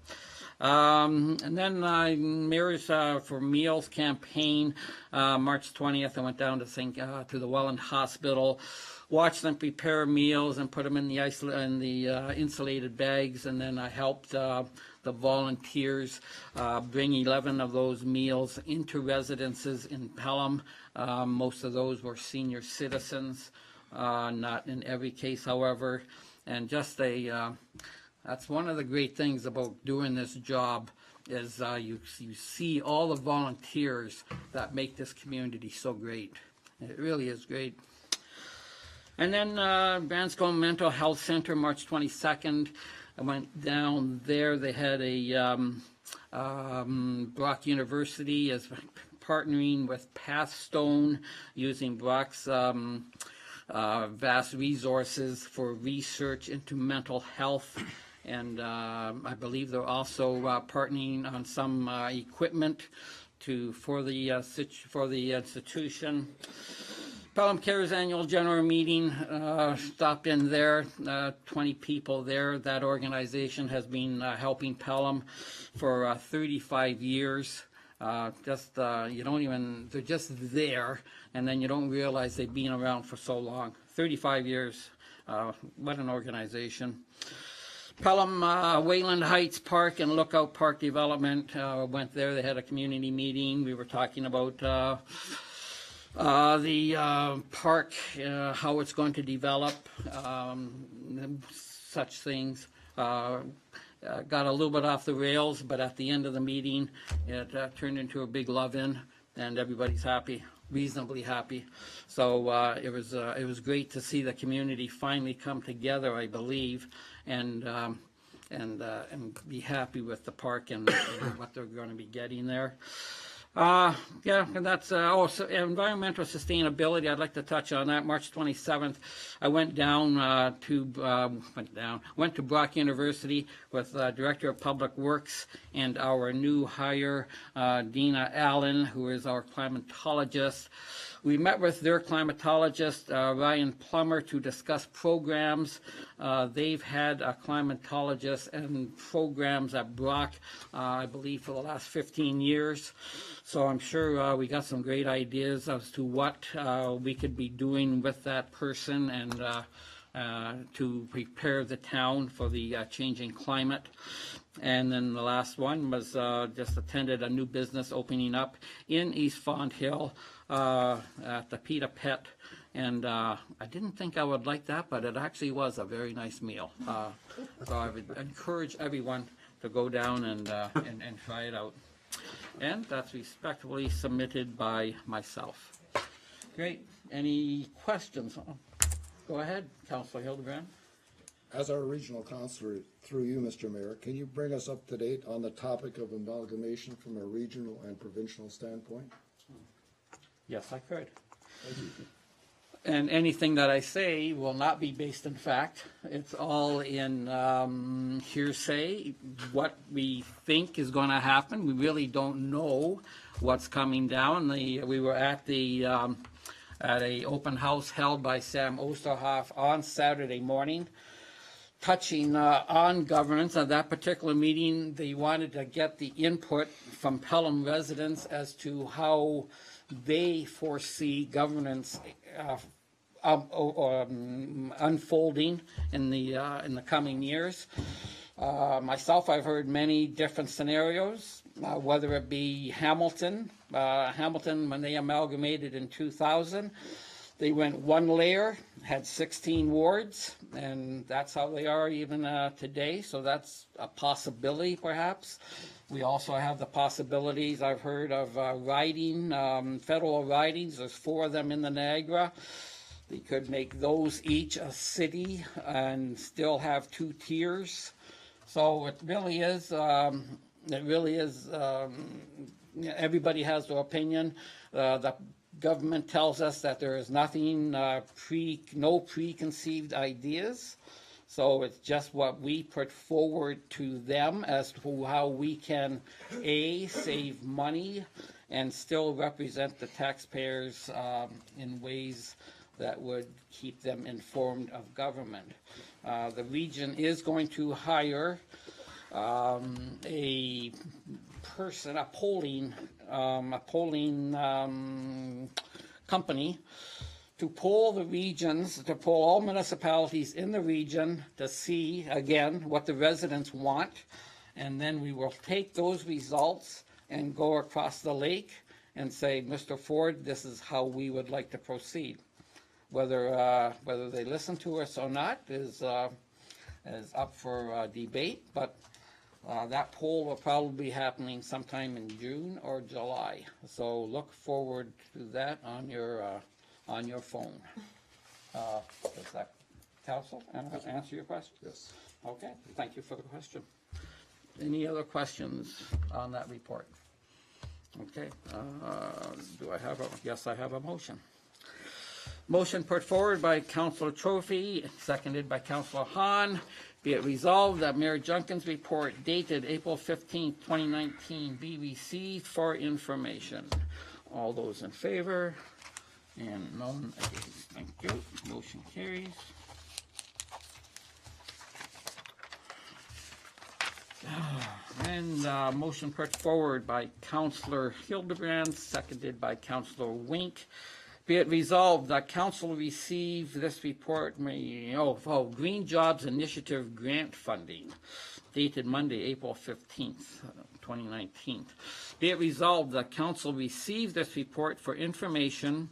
And then Mirrors for Meals campaign, March 20th, I went down to the Welland Hospital, watched them prepare meals and put them in the insulated bags, and then I helped the the volunteers bring 11 of those meals into residences in Pelham. Most of those were senior citizens, not in every case, however. And just that's one of the great things about doing this job is you see all the volunteers that make this community so great. It really is great. And then Branscombe Mental Health Center, March 22nd. I went down there. They had a Brock University is partnering with Pathstone, using Brock's vast resources for research into mental health. And I believe they're also partnering on some equipment for the institution. Pelham Cares Annual General Meeting, stopped in there, 20 people there. That organization has been helping Pelham for 35 years. You don't even, they're just there, and then you don't realize they've been around for so long. 35 years, what an organization. Pelham Wayland Heights Park and Lookout Park Development, went there. They had a community meeting. We were talking about the park, how it's going to develop, such things. Got a little bit off the rails, but at the end of the meeting, it turned into a big love-in, and everybody's happy, reasonably happy. So it was great to see the community finally come together, I believe, and be happy with the park and what they're going to be getting there. Yeah, and that's so environmental sustainability. I'd like to touch on that. March 27th, I went to Brock University with Director of Public Works and our new hire, Dina Allen, who is our climatologist. We met with their climatologist, Ryan Plummer, to discuss programs. They've had a climatologist and programs at Brock, I believe, for the last 15 years. So I'm sure we got some great ideas as to what we could be doing with that person and to prepare the town for the changing climate. And then the last one was just attended a new business opening up in East Fonthill at the Pita Pet. And I didn't think I would like that, but it actually was a very nice meal. So I would encourage everyone to go down and try it out. And that's respectfully submitted by myself. Great. Any questions? Go ahead, Councilor Hildebrand. As our regional councillor, through you, Mr. Mayor, can you bring us up to date on the topic of amalgamation from a regional and provincial standpoint? Yes, I could. Thank you. And anything that I say will not be based in fact. It's all in hearsay, what we think is going to happen. We really don't know what's coming down. We were at a open house held by Sam Osterhoff on Saturday morning, touching on governance. At that particular meeting, they wanted to get the input from Pelham residents as to how they foresee governance unfolding in the coming years. Myself, I've heard many different scenarios, whether it be Hamilton, when they amalgamated in 2000, they went one layer, had 16 wards, and that's how they are even today. So that's a possibility, perhaps. We also have the possibilities, I've heard, of riding, federal ridings. There's 4 of them in the Niagara. They could make those each a city and still have 2 tiers. So it really is, everybody has their opinion. The government tells us that there is nothing, no preconceived ideas. So it's just what we put forward to them as to how we can, A, save money and still represent the taxpayers in ways that would keep them informed of government. The region is going to hire a polling company to poll the regions, to poll all municipalities in the region to see, again, what the residents want and then we will take those results and go across the lake and say, Mr. Ford, this is how we would like to proceed. Whether they listen to us or not is up for debate, but that poll will probably be happening sometime in June or July. So look forward to that on your phone. Does that, council, answer your question? Yes. Okay, thank you for the question. Any other questions on that report? Okay, do I have yes, I have a motion. Motion put forward by Councilor Trophy, seconded by Councilor Hahn. Be it resolved that Mayor Junkin's report dated April 15, 2019 be received for information. All those in favor? And none against. Thank you. Motion carries. And motion put forward by Councilor Hildebrand, seconded by Councilor Wink. Be it resolved that council receive this report, Green Jobs Initiative grant funding, dated Monday, April 15th, 2019. Be it resolved that council receive this report for information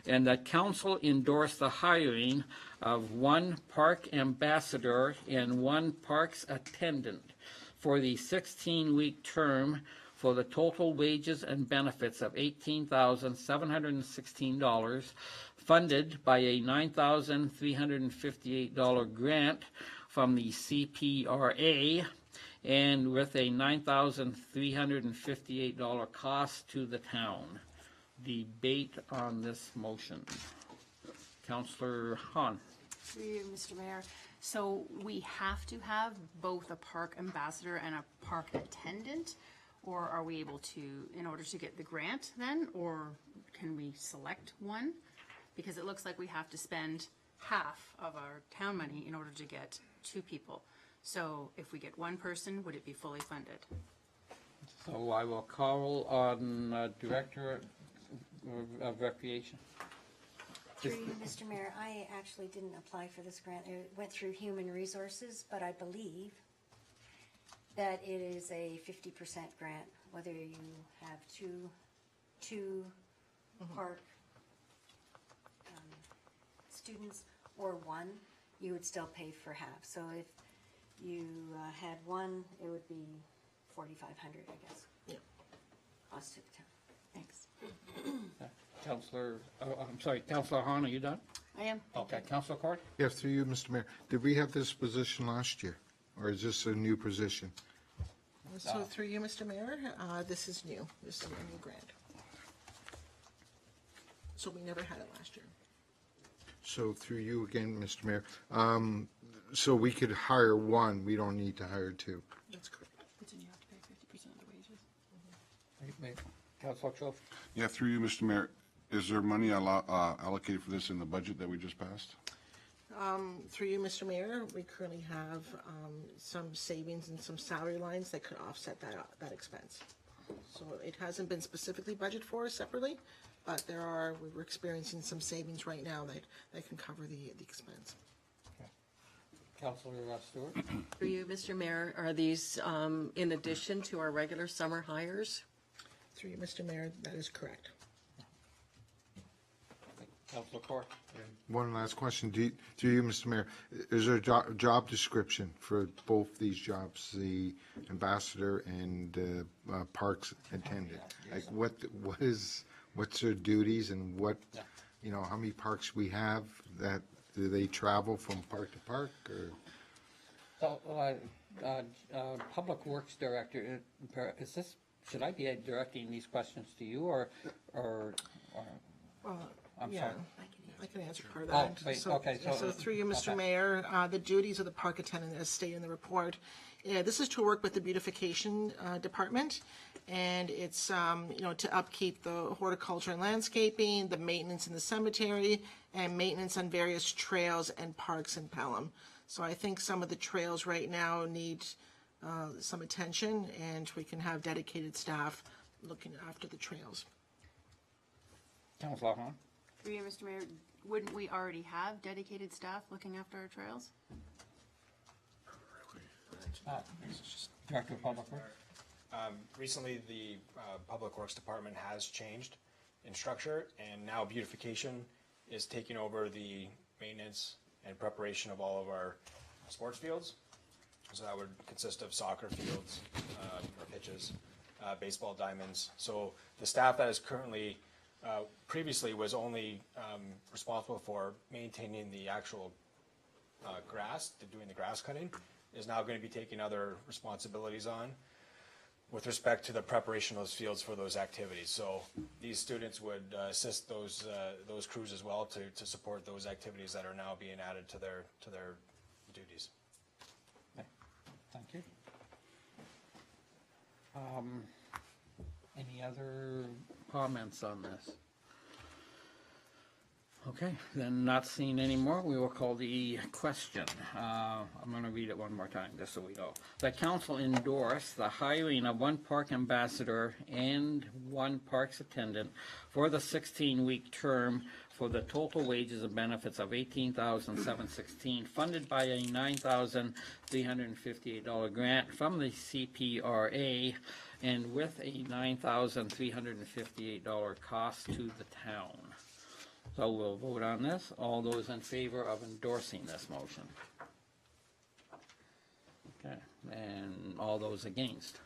and that council endorse the hiring of one park ambassador and one parks attendant for the 16-week term for the total wages and benefits of $18,716, funded by a $9,358 grant from the CPRA, and with a $9,358 cost to the town. Debate on this motion. Councillor Hahn. Through you, Mr. Mayor. So we have to have both a park ambassador and a park attendant? Or are we able to, in order to get the grant then, or can we select one? Because it looks like we have to spend half of our town money in order to get 2 people. So if we get one person, would it be fully funded? So I will call on Director of Recreation. Through you, Mr. Mayor, I actually didn't apply for this grant. It went through Human Resources, but I believe that it is a 50% grant, whether you have two park students or one, you would still pay for half. So if you had one, it would be $4,500, I guess. Yeah. Cost to the town. Thanks. Councillor, I'm sorry, Councillor Hahn, are you done? I am. Okay, Councillor Court? Yeah, through you, Mr. Mayor. Did we have this position last year, or is this a new position? So through you, Mr. Mayor, this is new. This is a new grant. So we never had it last year. So through you again, Mr. Mayor, so we could hire one, we don't need to hire 2. That's correct. But then you have to pay 50% of the wages. Councillor Trophy? Yeah, through you, Mr. Mayor, is there money allocated for this in the budget that we just passed? Through you, Mr. Mayor, we currently have some savings and some salary lines that could offset that expense. So it hasn't been specifically budgeted for separately, but we're experiencing some savings right now that can cover the expense. Councillor Stewart? Through you, Mr. Mayor, are these in addition to our regular summer hires? Through you, Mr. Mayor, that is correct. Councillor Court? One last question, through you, Mr. Mayor, is there a job description for both these jobs, the ambassador and parks attendant? Like what's their duties and how many parks we have that, do they travel from park to park or? So, Public Works Director, should I be directing these questions to you or I'm Yeah, sorry. I can answer part of Oh, that. wait, So- okay, so- So through you, Mr. okay. Mayor, the duties of the park attendant as stated in the report, this is to work with the beautification department, and it's, to upkeep the horticulture and landscaping, the maintenance in the cemetery, and maintenance on various trails and parks in Pelham. So I think some of the trails right now need some attention, and we can have dedicated staff looking after the trails. Councillor Hahn? Through you, Mr. Mayor, wouldn't we already have dedicated staff looking after our trails? Director of Public Works. Recently, the Public Works Department has changed in structure, and now beautification is taking over the maintenance and preparation of all of our sports fields. So that would consist of soccer fields, or pitches, baseball diamonds. So the staff that is currently, previously was only responsible for maintaining the actual grass, doing the grass cutting, is now going to be taking other responsibilities on with respect to the preparation of those fields for those activities. So these students would assist those crews as well to support those activities that are now being added to their duties. Okay, thank you. Any other comments on this? Okay, then not seeing any more, we will call the question. I'm going to read it one more time, just so we know. The council endorsed the hiring of one park ambassador and one parks attendant for the 16-week term for the total wages and benefits of $18,716, funded by a $9,358 grant from the CPRA, and with a $9,358 cost to the town. So we'll vote on this. All those in favor of endorsing this motion? Okay, and all those against?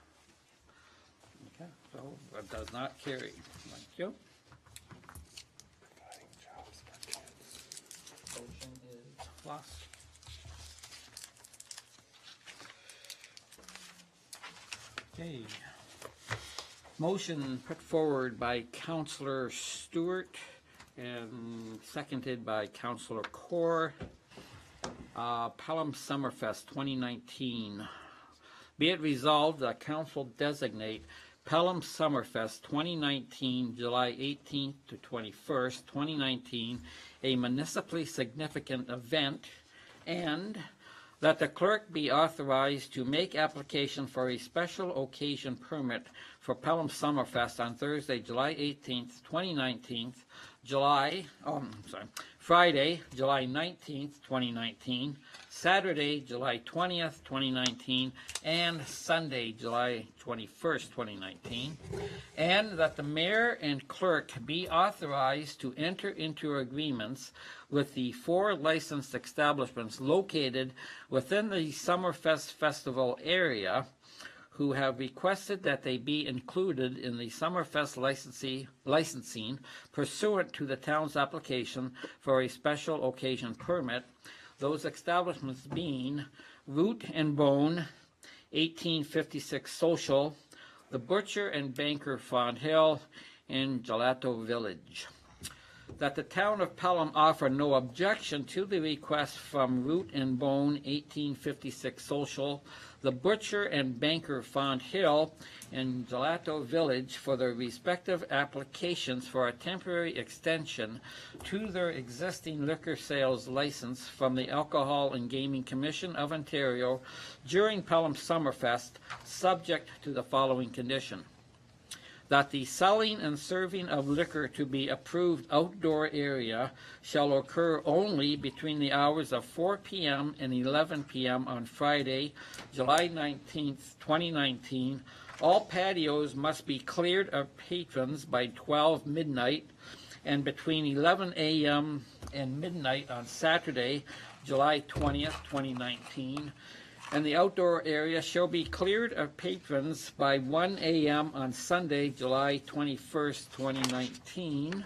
Okay, so it does not carry. Thank you. Motion is lost. Okay. Motion put forward by Councillor Stewart and seconded by Councillor Kaur. Pelham Summerfest 2019. Be it resolved that council designate Pelham Summerfest 2019, July 18th to 21st, 2019, a municipally significant event, and that the clerk be authorized to make application for a special occasion permit for Pelham Summerfest on Thursday, July 18th, 2019, Friday, July 19th, 2019, Saturday, July 20th, 2019, and Sunday, July 21st, 2019, and that the mayor and clerk be authorized to enter into agreements with the 4 licensed establishments located within the Summerfest Festival area who have requested that they be included in the Summerfest licensing pursuant to the town's application for a special occasion permit, those establishments being Root and Bone, 1856 Social, the Butcher and Banker Font Hill, and Gelato Village. That the town of Pelham offer no objection to the request from Root and Bone, 1856 Social, the Butcher and Banker Font Hill, and Gelato Village for their respective applications for a temporary extension to their existing liquor sales license from the Alcohol and Gaming Commission of Ontario during Pelham Summerfest, subject to the following condition: that the selling and serving of liquor to be approved outdoor area shall occur only between the hours of 4 p.m. and 11 p.m. on Friday, July 19th, 2019. All patios must be cleared of patrons by 12 midnight, and between 11 a.m. and midnight on Saturday, July 20th, 2019. And the outdoor area shall be cleared of patrons by 1 a.m. on Sunday, July 21st, 2019.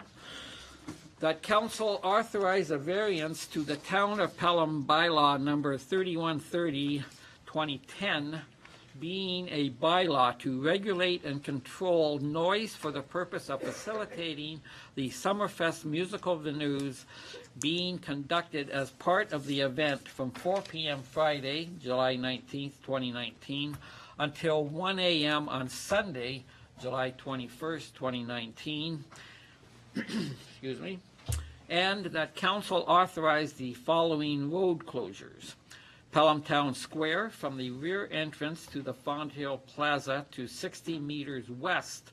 That council authorize a variance to the Town of Pelham bylaw number 3130, 2010, being a bylaw to regulate and control noise for the purpose of facilitating the Summerfest musical venues being conducted as part of the event from 4 p.m. Friday, July 19th, 2019, until 1 a.m. on Sunday, July 21st, 2019. Excuse me. And that council authorize the following road closures: Pelham Town Square from the rear entrance to the Font Hill Plaza to 60 meters west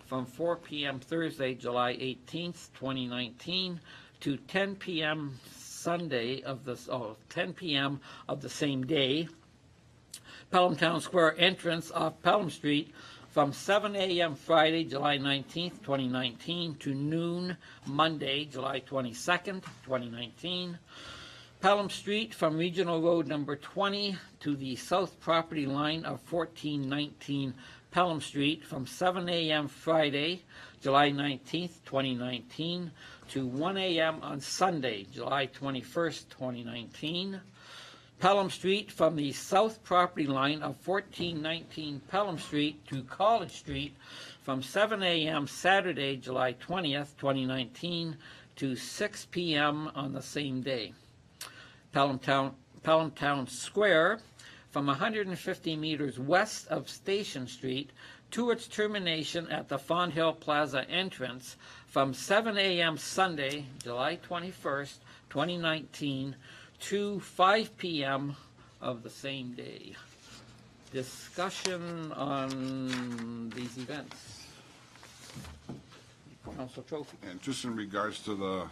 from 4 p.m. Thursday, July 18th, 2019 to 10 p.m. Sunday of the 10 p.m. of the same day. Pelham Town Square entrance off Pelham Street from 7 a.m. Friday, July 19th, 2019 to noon Monday, July 22nd, 2019. Pelham Street from Regional Road number 20 to the south property line of 1419 Pelham Street from 7 a.m. Friday, July 19th, 2019 to 1 a.m. on Sunday, July 21st, 2019. Pelham Street from the south property line of 1419 Pelham Street to College Street from 7 a.m. Saturday, July 20th, 2019 to 6 p.m. on the same day. Pelham Town Square from 150 meters west of Station Street to its termination at the Fonthill Plaza entrance from 7 a.m. Sunday, July 21st, 2019 to 5 p.m. of the same day. Discussion on these events. Council Trophy. And just in regards to the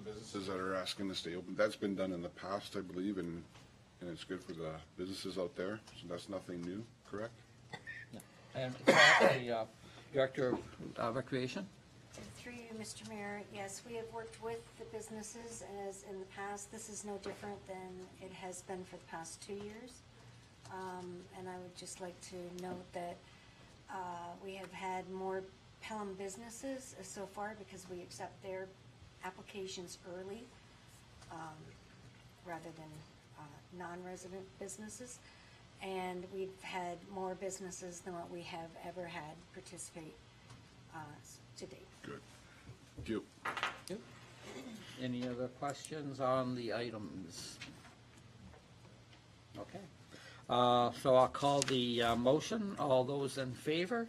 businesses that are asking to stay open, that's been done in the past, I believe, and it's good for the businesses out there, so that's nothing new, correct? And the Director of Recreation. Through you, Mr. Mayor, yes, we have worked with the businesses as in the past. This is no different than it has been for the past 2 years. And I would just like to note that we have had more Pelham businesses so far because we accept their applications early rather than non-resident businesses. And we've had more businesses than what we have ever had participate to date. Good. Thank you. Any other questions on the items? Okay. So I'll call the motion. All those in favor?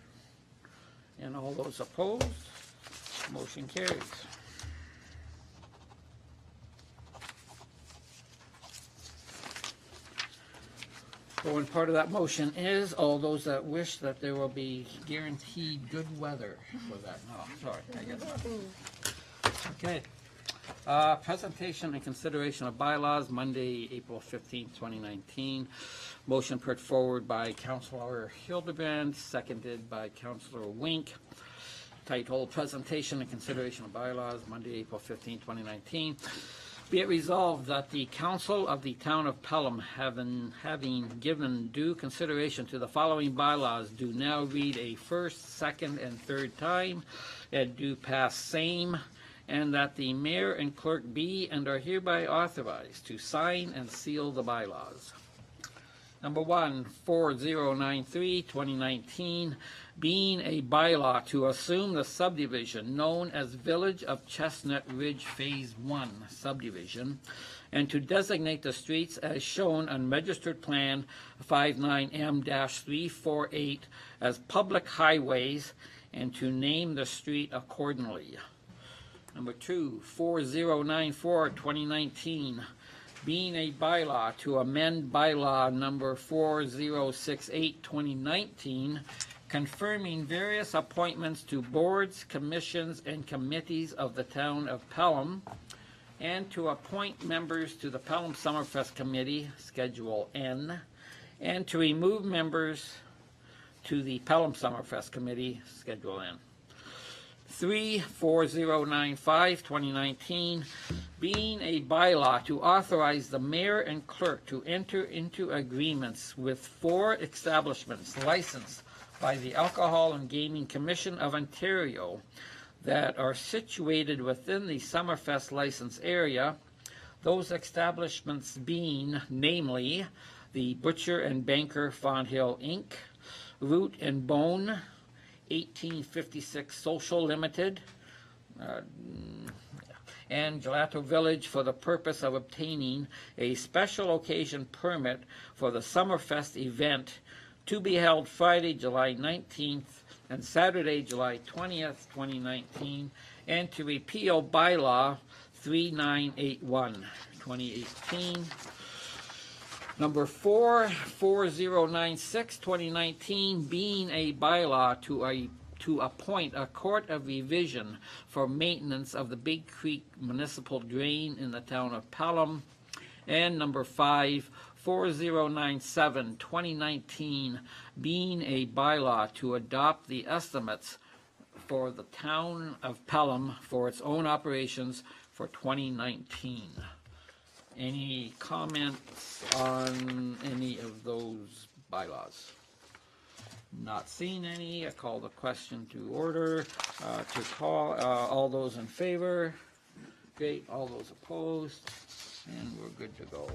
And all those opposed? Motion carries. So, and part of that motion is all those that wish that there will be guaranteed good weather for that. Oh, sorry, I guess. Okay. Presentation and consideration of bylaws, Monday, April 15th, 2019. Motion put forward by Councilor Hildebrand, seconded by Councilor Wink. Titled Presentation and Consideration of Bylaws, Monday, April 15th, 2019. Be it resolved that the Council of the Town of Pelham, having given due consideration to the following bylaws, do now read a first, second, and third time, and do pass same, and that the mayor and clerk be and are hereby authorized to sign and seal the bylaws. Number 1, 4093, 2019, being a bylaw to assume the subdivision known as Village of Chestnut Ridge Phase 1 subdivision, and to designate the streets as shown on Registered Plan 59M-348 as public highways, and to name the street accordingly. Number 2, 4094, 2019, being a bylaw to amend bylaw number 4068, 2019, confirming various appointments to boards, commissions, and committees of the town of Pelham, and to appoint members to the Pelham Summerfest Committee, Schedule N, and to remove members to the Pelham Summerfest Committee, Schedule N. 3, 4095, 2019, being a bylaw to authorize the mayor and clerk to enter into agreements with 4 establishments licensed by the Alcohol and Gaming Commission of Ontario that are situated within the Summerfest license area, those establishments being, namely, the Butcher and Banker Fonthill Inc., Root and Bone, 1856 Social Limited, and Gelato Village for the purpose of obtaining a special occasion permit for the Summerfest event to be held Friday, July 19th and Saturday, July 20th, 2019, and to repeal bylaw 3981, 2018. Number 4, 4096, 2019, being a bylaw to appoint a court of revision for maintenance of the Big Creek Municipal Drain in the town of Pelham. And number 5, 4097, 2019, being a bylaw to adopt the estimates for the town of Pelham for its own operations for 2019. Any comments on any of those bylaws? Not seeing any. I call the question to order. All those in favor? Great. All those opposed? And we're good to go.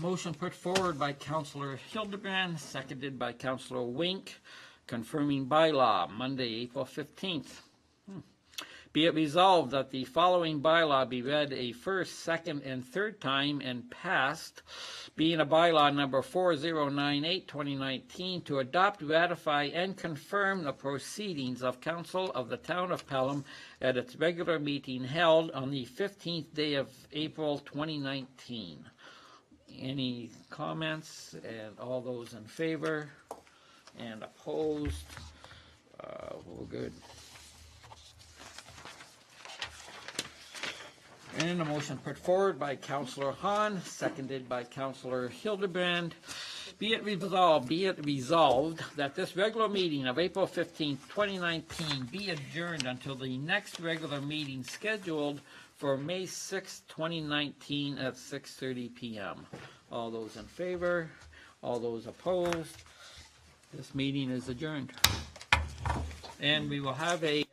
Motion put forward by Councillor Hildebrand, seconded by Councillor Wink, confirming bylaw, Monday, April 15th. Be it resolved that the following bylaw be read a first, second, and third time and passed, being a bylaw number 4098, 2019, to adopt, ratify, and confirm the proceedings of Council of the Town of Pelham at its regular meeting held on the 15th day of April 2019. Any comments? And all those in favor and opposed? We're good. And a motion put forward by Councillor Hahn, seconded by Councillor Hildebrand. Be it resolved that this regular meeting of April 15th, 2019 be adjourned until the next regular meeting scheduled for May 6th, 2019 at 6:30 p.m. All those in favor? All those opposed? This meeting is adjourned. And we will have a